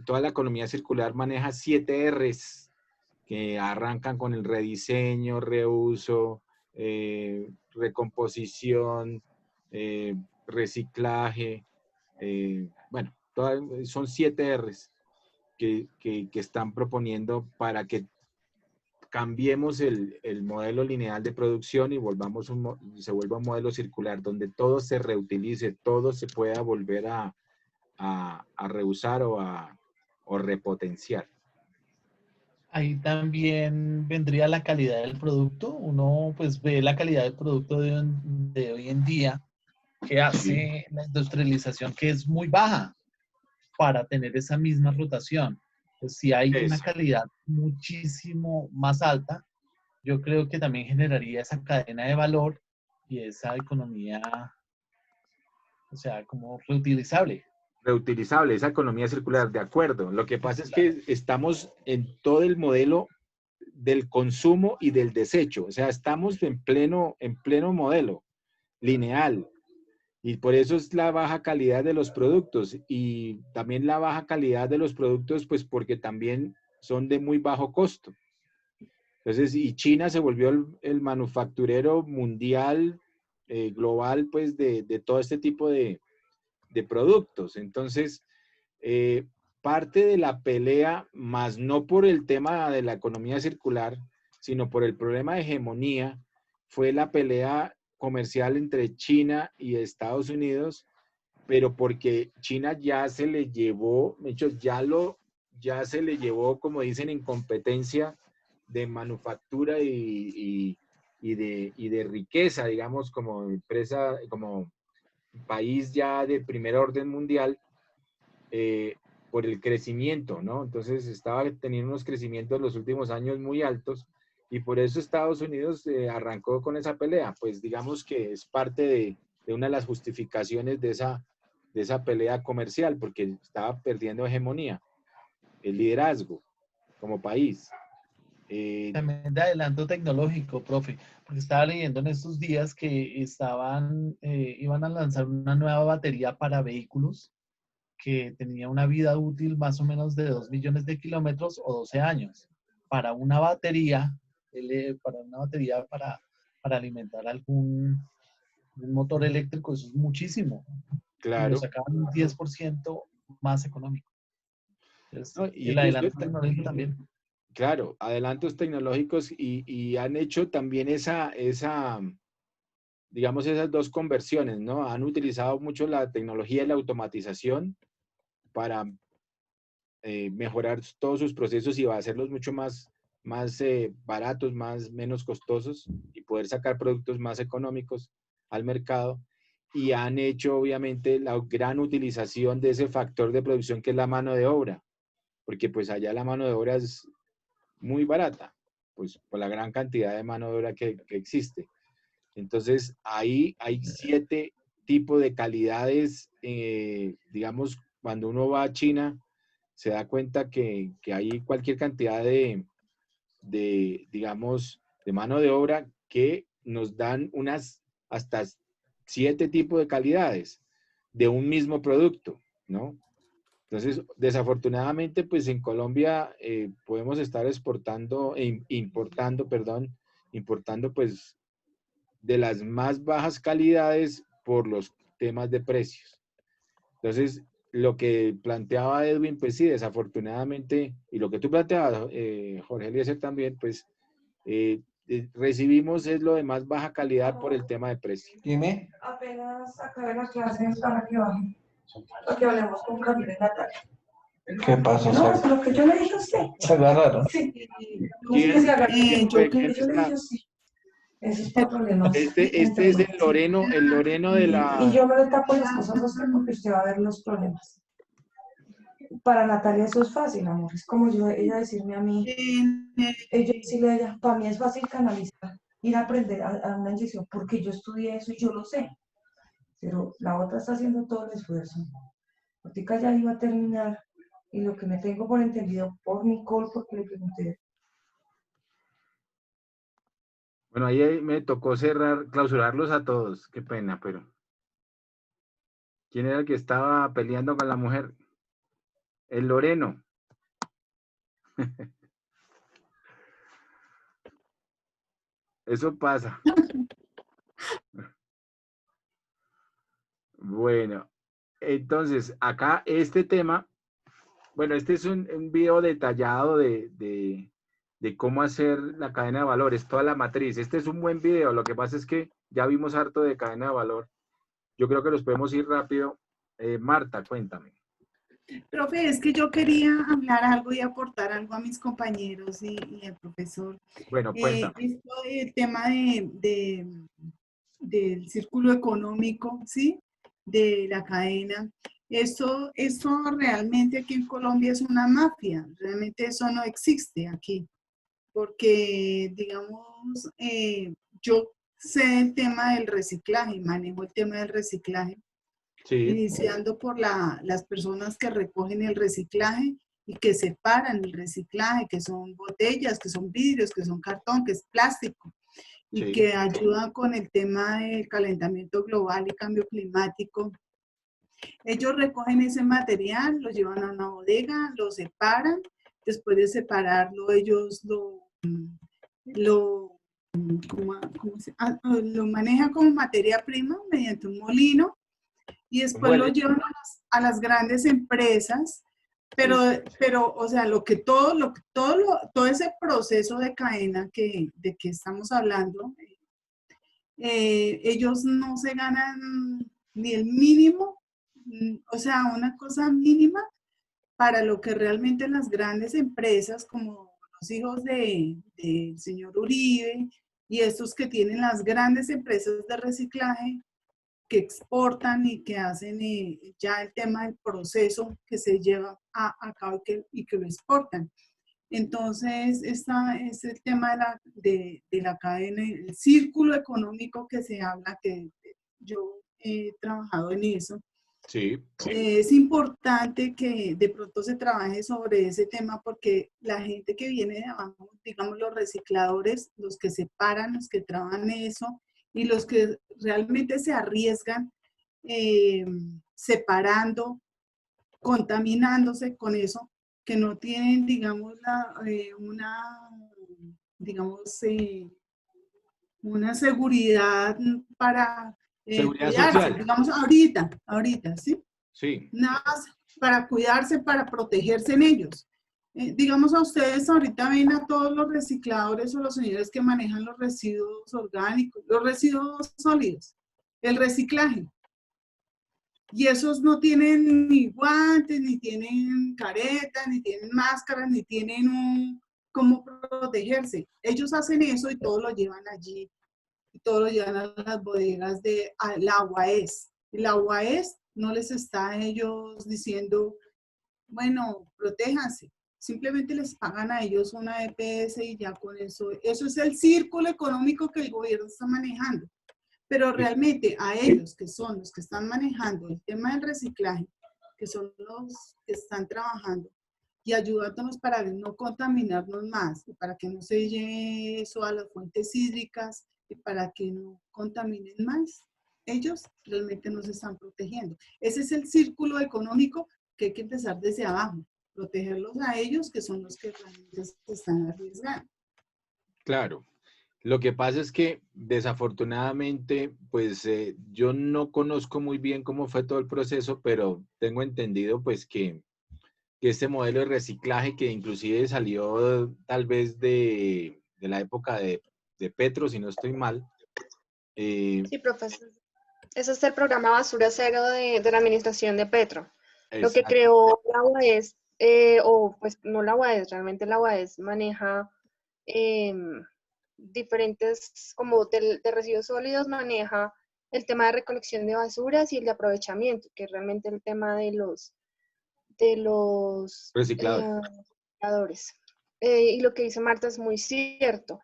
Toda la economía circular maneja 7 Rs que arrancan con el rediseño, reuso, recomposición, reciclaje. Bueno, son 7 Rs que están proponiendo para que cambiemos el modelo lineal de producción y se vuelva un modelo circular donde todo se reutilice, todo se pueda volver a reusar o repotenciar. Ahí también vendría la calidad del producto. Uno pues ve la calidad del producto de hoy en día que hace la industrialización, que es muy baja para tener esa misma rotación. Pues si hay una calidad muchísimo más alta, yo creo que también generaría esa cadena de valor y esa economía, o sea, como reutilizable. Reutilizable, esa economía circular, de acuerdo. Lo que pasa es que estamos en todo el modelo del consumo y del desecho. O sea, estamos en pleno modelo lineal. Y por eso es la baja calidad de los productos. Y también la baja calidad de los productos, pues porque también son de muy bajo costo. Entonces, y China se volvió el manufacturero mundial, global, pues de todo este tipo de productos. Entonces, parte de la pelea, más no por el tema de la economía circular, sino por el problema de hegemonía, fue la pelea comercial entre China y Estados Unidos, pero porque China ya se le llevó, de hecho, ya se le llevó, como dicen, en competencia de manufactura y de riqueza, digamos, como empresa, como país ya de primer orden mundial, por el crecimiento, ¿no? Entonces estaba teniendo unos crecimientos en los últimos años muy altos y por eso Estados Unidos arrancó con esa pelea. Pues digamos que es parte de una de las justificaciones de esa pelea comercial, porque estaba perdiendo hegemonía, el liderazgo como país. También de adelanto tecnológico, profe, porque estaba leyendo en estos días que iban a lanzar una nueva batería para vehículos que tenía una vida útil más o menos de 2 millones de kilómetros o 12 años. Para una batería, para alimentar algún motor eléctrico, eso es muchísimo. Claro. Y lo sacaban un 10% más económico. Entonces, ¿No? Y el adelanto tecnológico también. Claro, adelantos tecnológicos y han hecho también digamos, esas dos conversiones, ¿no? Han utilizado mucho la tecnología y la automatización para mejorar todos sus procesos y hacerlos mucho más baratos, menos costosos y poder sacar productos más económicos al mercado. Y han hecho, obviamente, la gran utilización de ese factor de producción que es la mano de obra, porque pues allá la mano de obra es muy barata, pues por la gran cantidad de mano de obra que existe. Entonces, ahí hay 7 tipos de calidades, digamos, cuando uno va a China, se da cuenta que hay cualquier cantidad digamos, de mano de obra que nos dan hasta 7 tipos de calidades de un mismo producto, ¿no? Entonces, desafortunadamente, pues en Colombia podemos estar importando pues de las más bajas calidades por los temas de precios. Entonces, lo que planteaba Edwin, pues sí, desafortunadamente, y lo que tú planteabas, Jorge Eliezer también, pues recibimos es lo de más baja calidad por el tema de precio. Dime. Apenas acabé la clase para que bajen, para que hablemos con Camila y Natalia. ¿Qué pasó? No, es lo que yo le dije a usted. Se agarraron. Sí. ¿Quién? Que se agarre. ¿Quién Yo fue? que ¿Quién yo le está? dije a usted. Ese es el problema. Este es el Loreno de la... Y yo no le tapo las cosas a usted porque usted va a ver los problemas. Para Natalia eso es fácil, amor. Es como ella decirme a mí, ella decirle a ella, para mí es fácil canalizar, ir a aprender a una inyección, porque yo estudié eso y yo lo sé. Pero la otra está haciendo todo el esfuerzo. Ahorita ya iba a terminar y lo que me tengo por entendido por Nicole, porque le pregunté. Bueno, ahí me tocó clausurarlos a todos. Qué pena, pero... ¿Quién era el que estaba peleando con la mujer? El Loreno. Eso pasa. Bueno, entonces, acá este tema, bueno, este es un video detallado de cómo hacer la cadena de valores, toda la matriz. Este es un buen video, lo que pasa es que ya vimos harto de cadena de valor. Yo creo que los podemos ir rápido. Marta, cuéntame. Profe, es que yo quería hablar algo y aportar algo a mis compañeros y al profesor. Bueno, cuéntame. El tema del círculo económico, ¿sí? De la cadena. Eso realmente aquí en Colombia es una mafia. Realmente eso no existe aquí. Porque, digamos, yo sé el tema del reciclaje, manejo el tema del reciclaje. Sí. Iniciando por las personas que recogen el reciclaje y que separan el reciclaje, que son botellas, que son vidrios, que son cartón, que es plástico, y Sí. que ayudan con el tema del calentamiento global y cambio climático. Ellos recogen ese material, lo llevan a una bodega, lo separan, después de separarlo ellos lo manejan como materia prima mediante un molino y después lo llevan a las grandes empresas, pero, o sea, todo ese proceso de cadena de que estamos hablando, ellos no se ganan ni el mínimo, o sea, una cosa mínima para lo que realmente las grandes empresas, como los hijos del señor Uribe y estos que tienen las grandes empresas de reciclaje, que exportan y que hacen ya el tema del proceso que se lleva a cabo y que lo exportan. Entonces, es el tema de la cadena, el círculo económico que se habla, que yo he trabajado en eso. Sí. Es importante que de pronto se trabaje sobre ese tema porque la gente que viene de abajo, digamos los recicladores, los que separan, los que trabajan eso, y los que realmente se arriesgan separando, contaminándose con eso, que no tienen, digamos, una seguridad para Seguridad cuidarse, social. digamos, ahorita, ¿sí? Sí. Nada más para cuidarse, para protegerse en ellos. Digamos a ustedes, ahorita ven a todos los recicladores o los señores que manejan los residuos orgánicos, los residuos sólidos, el reciclaje. Y esos no tienen ni guantes, ni tienen caretas, ni tienen máscaras, ni tienen cómo protegerse. Ellos hacen eso y todo lo llevan allí. Y todo lo llevan a las bodegas de la UAS. La UAS no les está a ellos diciendo, bueno, protéjanse. Simplemente les pagan a ellos una EPS y ya con eso. Eso es el círculo económico que el gobierno está manejando. Pero realmente a ellos, que son los que están manejando el tema del reciclaje, que son los que están trabajando y ayudándonos para no contaminarnos más, y para que no se lleve eso a las fuentes hídricas y para que no contaminen más, ellos realmente nos están protegiendo. Ese es el círculo económico que hay que empezar desde abajo, protegerlos a ellos, que son los que realmente se están arriesgando. Claro. Lo que pasa es que desafortunadamente, pues yo no conozco muy bien cómo fue todo el proceso, pero tengo entendido pues que este modelo de reciclaje que inclusive salió tal vez de la época de Petro, si no estoy mal. Sí, profesor. Ese es el programa Basura Cero de la administración de Petro. Lo que creó la UAS, o pues no la UAS, realmente la UAS maneja diferentes, como de residuos sólidos, maneja el tema de recolección de basuras y el de aprovechamiento, que es realmente el tema de los recicladores. Y lo que dice Marta es muy cierto.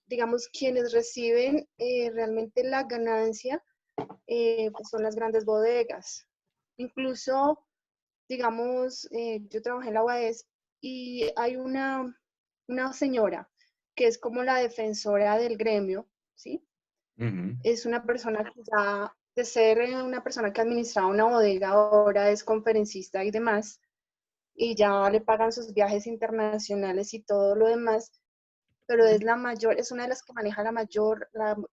Digamos, quienes reciben realmente la ganancia pues son las grandes bodegas. Incluso, digamos, yo trabajé en la UAS y hay una señora que es como la defensora del gremio, ¿sí? Es una persona que ya, de ser una persona que administraba una bodega, ahora es conferencista y demás, y ya le pagan sus viajes internacionales y todo lo demás, pero es una de las que maneja la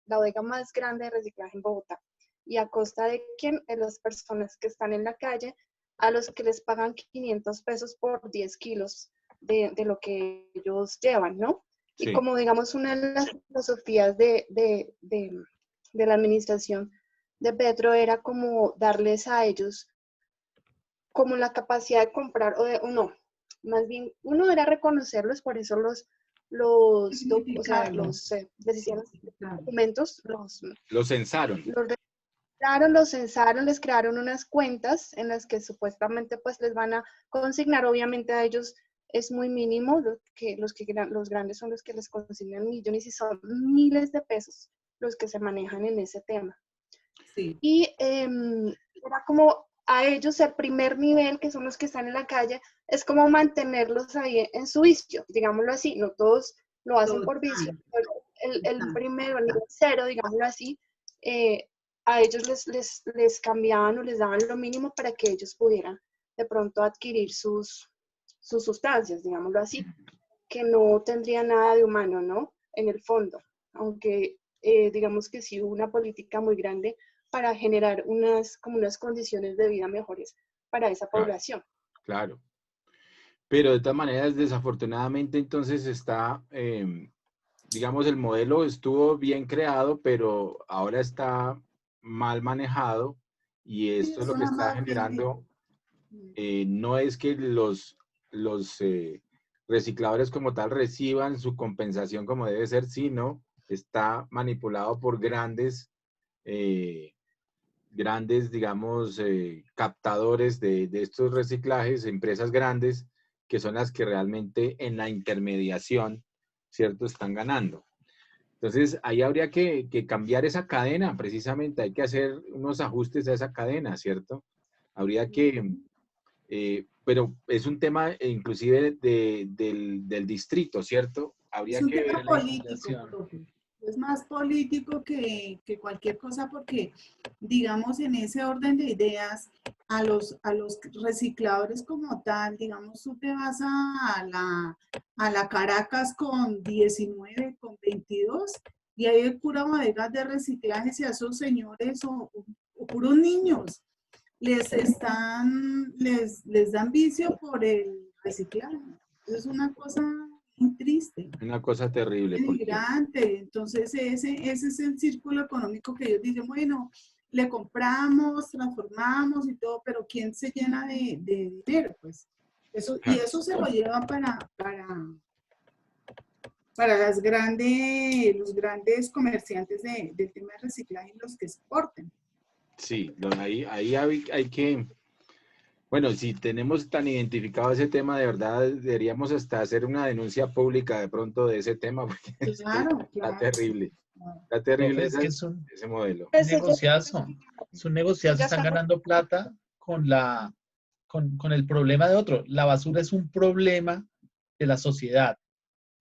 bodega más grande de reciclaje en Bogotá. ¿Y a costa de quién? De las personas que están en la calle, a los que les pagan 500 pesos por 10 kilos de lo que ellos llevan, ¿no? Sí. Y como digamos una de las filosofías de la administración de Petro era como darles a ellos como la capacidad de comprar, o no, más bien uno era reconocerlos, por eso los documentos, los censaron. Los censaron, les crearon unas cuentas en las que supuestamente pues les van a consignar, obviamente a ellos es muy mínimo, los grandes son los que les consignan millones y son miles de pesos los que se manejan en ese tema. Sí. Y era como a ellos el primer nivel, que son los que están en la calle, es como mantenerlos ahí en su vicio, digámoslo así, no todos lo hacen por vicio, pero el primero, el nivel cero, digámoslo así, a ellos les cambiaban o les daban lo mínimo para que ellos pudieran de pronto adquirir sus sustancias, digámoslo así, que no tendría nada de humano, ¿no? En el fondo, aunque digamos que sí hubo una política muy grande para generar unas condiciones de vida mejores para esa población. Claro. Pero de todas maneras, desafortunadamente, entonces está, digamos, el modelo estuvo bien creado, pero ahora está mal manejado y esto es lo que está generando, no es que los recicladores como tal reciban su compensación como debe ser, sino está manipulado por grandes, digamos, captadores de estos reciclajes, empresas grandes, que son las que realmente en la intermediación, ¿cierto?, están ganando. Entonces, ahí habría que cambiar esa cadena, precisamente, hay que hacer unos ajustes a esa cadena, ¿cierto? Habría que, pero es un tema inclusive del distrito, ¿cierto? Habría es un que tema ver político, es más político que cualquier cosa, porque, digamos, en ese orden de ideas, a los recicladores como tal, digamos, tú te vas a la Caracas con 19, con 22, y hay puras bodegas de reciclaje, y a esos señores o puros niños les dan vicio por el reciclaje. Es una cosa muy triste. una cosa terrible. Migrante. Entonces ese es el círculo económico que ellos dicen, bueno, le compramos, transformamos y todo, pero ¿quién se llena de dinero? Pues eso, y eso se lo llevan para los grandes comerciantes del tema de reciclaje, los que exporten. Sí, ahí hay que, bueno, si tenemos tan identificado ese tema, de verdad deberíamos hasta hacer una denuncia pública de pronto de ese tema, porque está terrible. Está terrible ese modelo. Es un negociazo, están ganando plata con el problema de otro. La basura es un problema de la sociedad.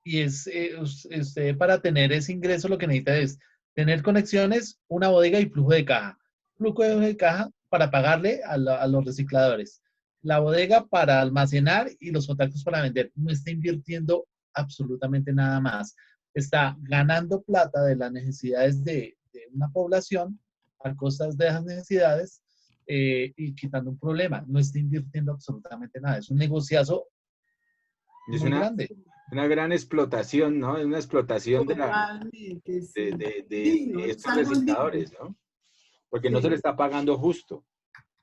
Y usted para tener ese ingreso lo que necesita es tener conexiones, una bodega y flujo de caja. Flujo de caja para pagarle a los recicladores. La bodega para almacenar y los contactos para vender. No está invirtiendo absolutamente nada más. Está ganando plata de las necesidades de una población a costas de esas necesidades y quitando un problema. No está invirtiendo absolutamente nada. Es un negociazo muy grande. Una gran explotación, ¿no? Es una explotación de estos recicladores, ¿no? Porque no se le está pagando justo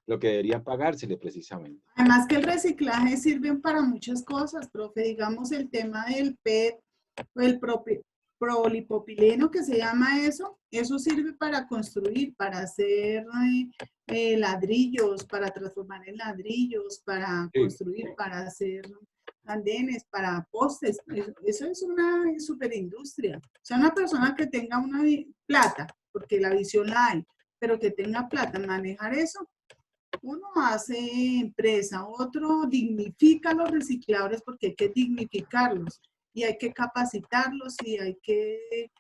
lo que debería pagársele precisamente. Además que el reciclaje sirve para muchas cosas, profe. Digamos el tema del PET, El polipropileno, que se llama eso sirve para construir, para hacer ladrillos, para transformar en ladrillos, para construir, para hacer andenes, para postes. Eso es una superindustria. O sea, una persona que tenga una plata, porque la visión la hay, pero que tenga plata en manejar eso, uno hace empresa, otro dignifica a los recicladores porque hay que dignificarlos y hay que capacitarlos y hay que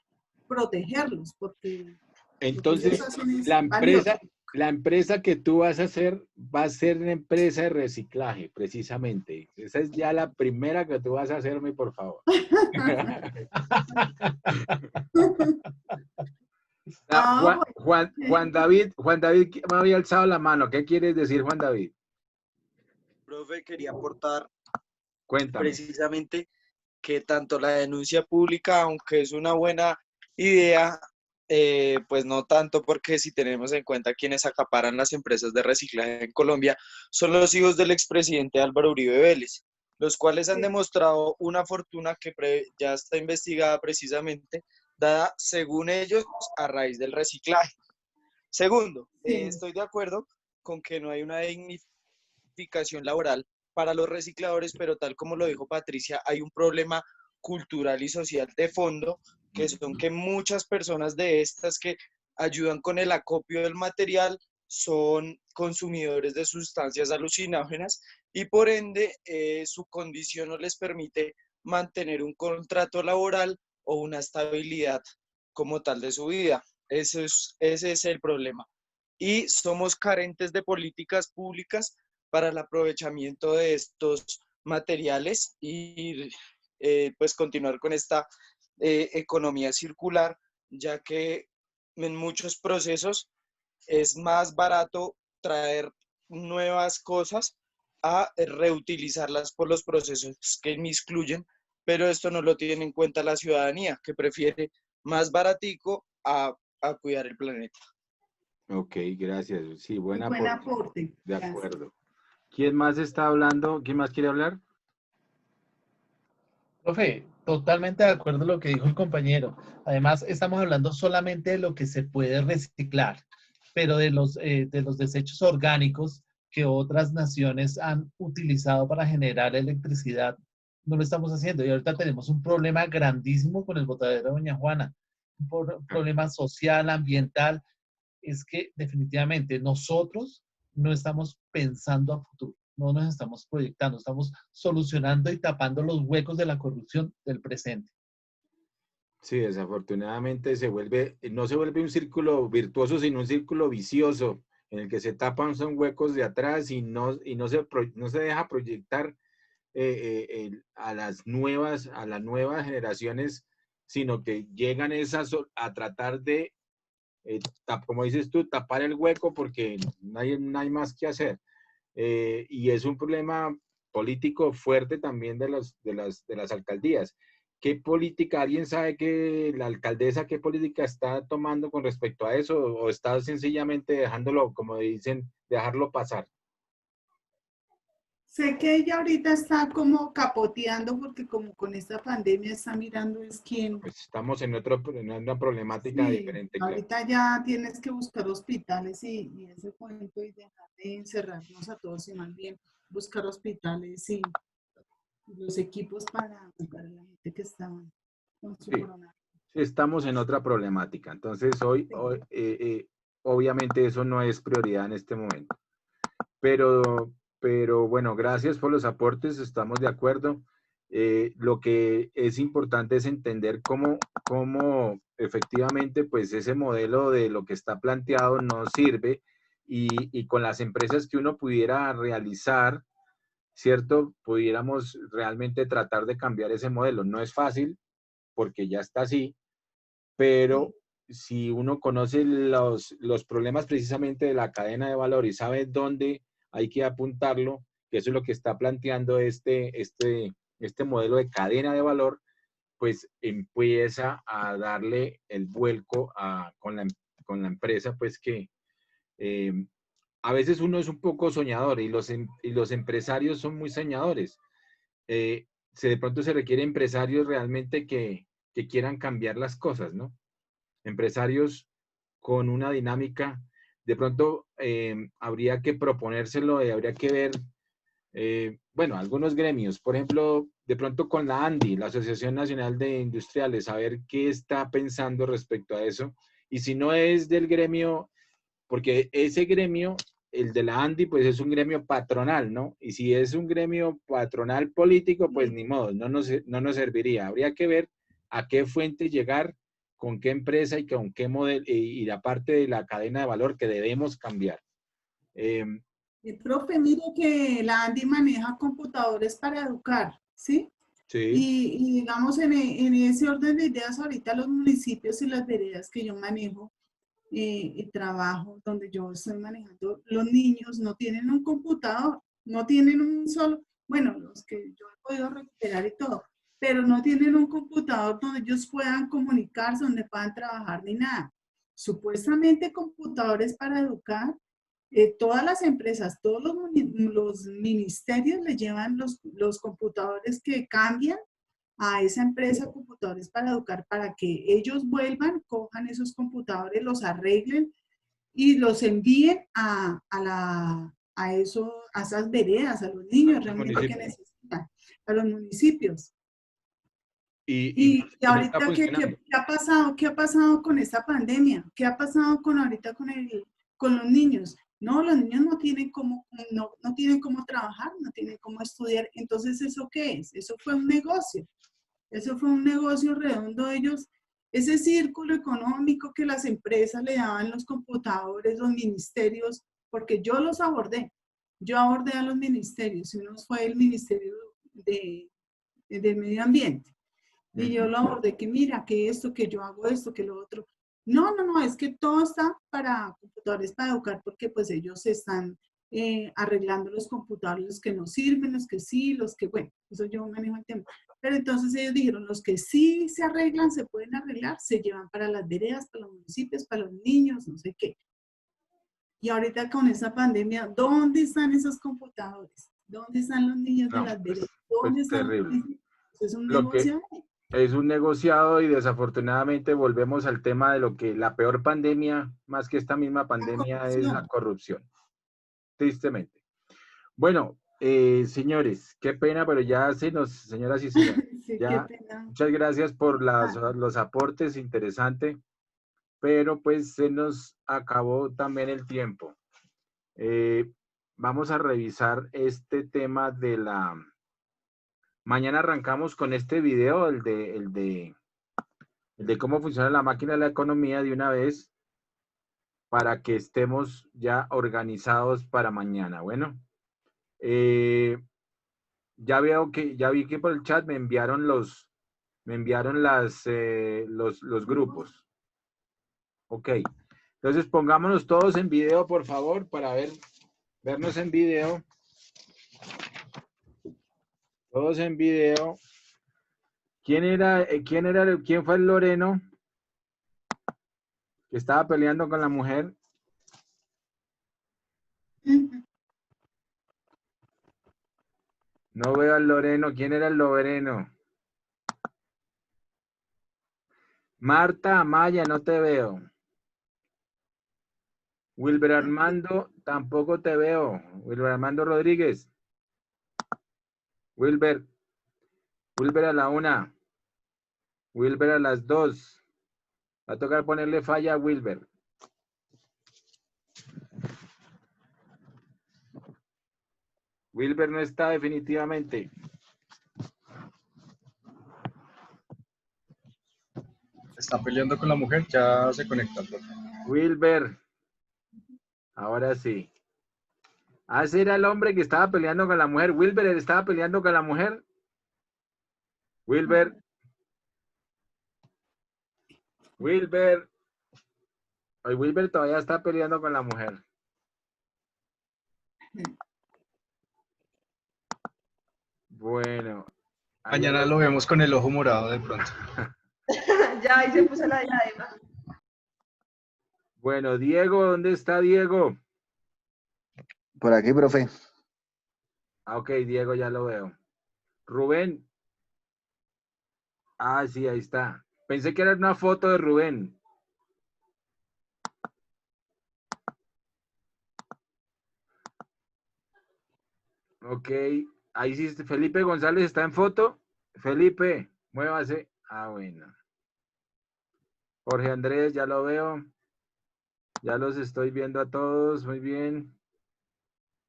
protegerlos porque Entonces, ellos hacen es la valioso. empresa que tú vas a hacer va a ser una empresa de reciclaje, precisamente. Esa es ya la primera que tú vas a hacerme, por favor. Juan David me había alzado la mano. ¿Qué quieres decir, Juan David? Profe, quería aportar Cuéntame. precisamente que tanto la denuncia pública, aunque es una buena idea, pues no tanto, porque si tenemos en cuenta quienes acaparan las empresas de reciclaje en Colombia, son los hijos del expresidente Álvaro Uribe Vélez, los cuales han demostrado una fortuna que ya está investigada precisamente, dada según ellos a raíz del reciclaje. Segundo, estoy de acuerdo con que no hay una dignificación laboral para los recicladores, pero tal como lo dijo Patricia, hay un problema cultural y social de fondo, que son que muchas personas de estas que ayudan con el acopio del material son consumidores de sustancias alucinógenas y por ende su condición no les permite mantener un contrato laboral o una estabilidad como tal de su vida. Ese es el problema. Y somos carentes de políticas públicas para el aprovechamiento de estos materiales y pues continuar con esta economía circular, ya que en muchos procesos es más barato traer nuevas cosas a reutilizarlas por los procesos que excluyen, pero esto no lo tiene en cuenta la ciudadanía, que prefiere más baratico a cuidar el planeta. Ok, gracias. Sí, buen aporte. De acuerdo. ¿Quién más está hablando? ¿Quién más quiere hablar? Profe, totalmente de acuerdo con lo que dijo el compañero. Además, estamos hablando solamente de lo que se puede reciclar, pero de los desechos orgánicos que otras naciones han utilizado para generar electricidad, no lo estamos haciendo. Y ahorita tenemos un problema grandísimo con el botadero de Doña Juana, un problema social, ambiental. Es que definitivamente nosotros no estamos pensando a futuro. No nos estamos proyectando, estamos solucionando y tapando los huecos de la corrupción del presente. Sí, desafortunadamente no se vuelve un círculo virtuoso, sino un círculo vicioso, en el que se tapan son huecos de atrás y no se deja proyectar a las nuevas generaciones, sino que llegan a tratar de, como dices tú, tapar el hueco porque no hay más que hacer. Y es un problema político fuerte también de las alcaldías. ¿Qué política, alguien sabe que la alcaldesa, qué política está tomando con respecto a eso o está sencillamente dejándolo, como dicen, dejarlo pasar? Sé que ella ahorita está como capoteando porque como con esta pandemia está mirando es quién. Pues estamos en una problemática diferente. Ahorita ya tienes que buscar hospitales y ese cuento y dejar de encerrarnos a todos y más bien buscar hospitales y los equipos para la gente que está con su coronavirus. Sí, estamos en otra problemática. Entonces obviamente eso no es prioridad en este momento. Pero bueno, gracias por los aportes, estamos de acuerdo. Lo que es importante es entender cómo efectivamente pues ese modelo de lo que está planteado no sirve y con las empresas que uno pudiera realizar, ¿cierto? Pudiéramos realmente tratar de cambiar ese modelo. No es fácil porque ya está así, pero si uno conoce los problemas precisamente de la cadena de valor y sabe dónde hay que apuntarlo, que eso es lo que está planteando este modelo de cadena de valor, pues empieza a darle el vuelco con la empresa, pues que a veces uno es un poco soñador y los empresarios son muy soñadores. de pronto se requiere empresarios realmente que quieran cambiar las cosas, ¿no? Empresarios con una dinámica, de pronto habría que proponérselo y habría que ver, bueno, algunos gremios, por ejemplo, de pronto con la ANDI, la Asociación Nacional de Industriales, a ver qué está pensando respecto a eso. Y si no es del gremio, porque ese gremio, el de la ANDI, pues es un gremio patronal, ¿no? Y si es un gremio patronal político, pues ni modo, no nos serviría. Habría que ver a qué fuente llegar, con qué empresa y con qué modelo, y la parte de la cadena de valor que debemos cambiar. Profe, mire que la ANDI maneja computadores para educar, ¿sí? Sí. Y digamos, en ese orden de ideas, ahorita los municipios y las veredas que yo manejo, y trabajo, donde yo estoy manejando, los niños no tienen un computador, no tienen un solo, bueno, los que yo he podido recuperar y todo, pero no tienen un computador donde ellos puedan comunicarse, donde puedan trabajar ni nada. Supuestamente computadores para educar, todas las empresas, todos los ministerios le llevan los computadores que cambian a esa empresa computadores para educar, para que ellos vuelvan, cojan esos computadores, los arreglen y los envíen a esas veredas, a los niños realmente que necesitan, a los municipios. Y ahorita, ¿qué ha pasado? ¿Qué ha pasado con esta pandemia? ¿Qué ha pasado ahorita con los niños? No, los niños no tienen cómo trabajar, no tienen cómo estudiar. Entonces, ¿eso qué es? Eso fue un negocio. Eso fue un negocio redondo. Ellos, ese círculo económico que las empresas le daban los computadores, los ministerios, porque yo los abordé. Yo abordé a los ministerios. Uno fue el Ministerio del Medio Ambiente. Y yo lo abordé que mira, que esto, que yo hago esto, que lo otro. No, es que todo está para computadores para educar, porque pues ellos están arreglando los computadores, los que no sirven, los que sí, los que, bueno, eso yo manejo el tema. Pero entonces ellos dijeron, los que sí se arreglan, se pueden arreglar, se llevan para las veredas, para los municipios, para los niños, no sé qué. Y ahorita con esa pandemia, ¿dónde están esos computadores? ¿Dónde están los niños de las veredas? ¿Dónde están terrible. los niños? Es un negocio. Es un negociado y desafortunadamente volvemos al tema de lo que la peor pandemia, más que esta misma pandemia, es la corrupción. Tristemente. Bueno, señores, qué pena, pero ya señoras y señores, Sí, ya, qué pena. muchas gracias por los aportes, interesante, pero pues se nos acabó también el tiempo. Vamos a revisar este tema de la... Mañana arrancamos con este video, el de cómo funciona la máquina de la economía de una vez, para que estemos ya organizados para mañana. Bueno, ya vi que por el chat me enviaron los grupos. Ok, entonces pongámonos todos en video, por favor, para vernos en video. Todos en video. ¿Quién fue el Loreno que estaba peleando con la mujer? No veo al Loreno. ¿Quién era el Loreno? Marta Amaya, no te veo. Wilber Armando, tampoco te veo. Wilber Armando Rodríguez. Wilber a la 1. Wilber a las 2. Va a tocar ponerle falla a Wilber. Wilber no está definitivamente. Está peleando con la mujer, ya se conecta. Wilber. Ahora sí. Ese era el hombre que estaba peleando con la mujer. Wilber estaba peleando con la mujer. Wilber. Hoy Wilber todavía está peleando con la mujer. Bueno. Mañana lo vemos con el ojo morado de pronto. Ya, ahí se puso la diadema. Bueno, Diego, ¿dónde está Diego? Por aquí, profe. Ok, Diego, ya lo veo. Rubén, Ah, sí, ahí está. Pensé que era una foto de Rubén. Ok, ahí sí, Felipe González está en foto. Felipe, muévase. Ah, bueno. Jorge Andrés, ya lo veo. Ya los estoy viendo a todos, muy bien.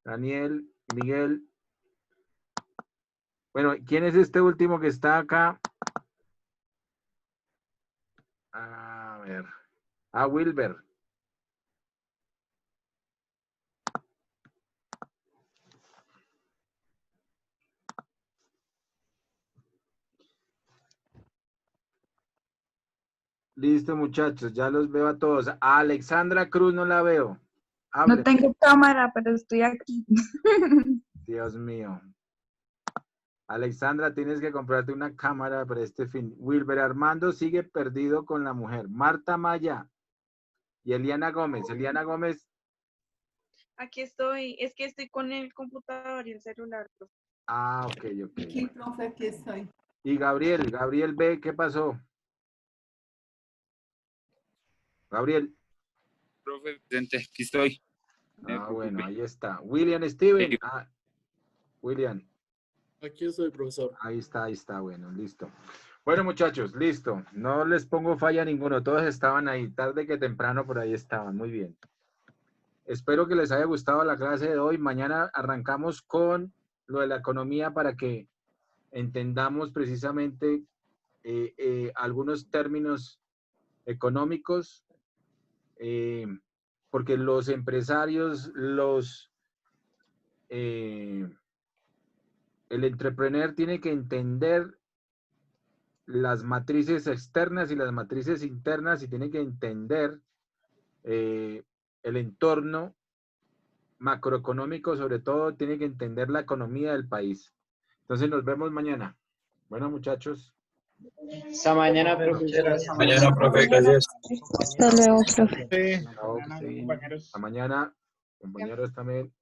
Daniel, Miguel. Bueno, ¿quién es este último que está acá? A ver. Ah, Wilber. Listo, muchachos, ya los veo a todos. A Alexandra Cruz no la veo. No Hable. tengo cámara, pero estoy aquí. Dios mío. Alexandra, tienes que comprarte una cámara para este fin. Wilber Armando sigue perdido con la mujer. Marta Maya y Eliana Gómez. Eliana Gómez. Aquí estoy, es que estoy con el computador y el celular. Ah, ok, ok. Aquí, profe, aquí estoy. Y Gabriel, Gabriel B, ¿qué pasó? Gabriel. Profe, presente, aquí estoy. Ah, bueno, ahí está. William Steven. Ah, William. Aquí estoy, profesor. Ahí está, bueno, listo. Bueno, muchachos, listo. No les pongo falla a ninguno. Todos estaban ahí, tarde que temprano por ahí estaban. Muy bien. Espero que les haya gustado la clase de hoy. Mañana arrancamos con lo de la economía para que entendamos precisamente algunos términos económicos, porque los empresarios, el entrepreneur tiene que entender las matrices externas y las matrices internas y tiene que entender el entorno macroeconómico, sobre todo tiene que entender la economía del país. Entonces nos vemos mañana. Bueno, muchachos. Hasta mañana, profesor. Mañana, profe, gracias. Hasta luego, profe. Chao, que estén bien. Hasta mañana, compañeros también.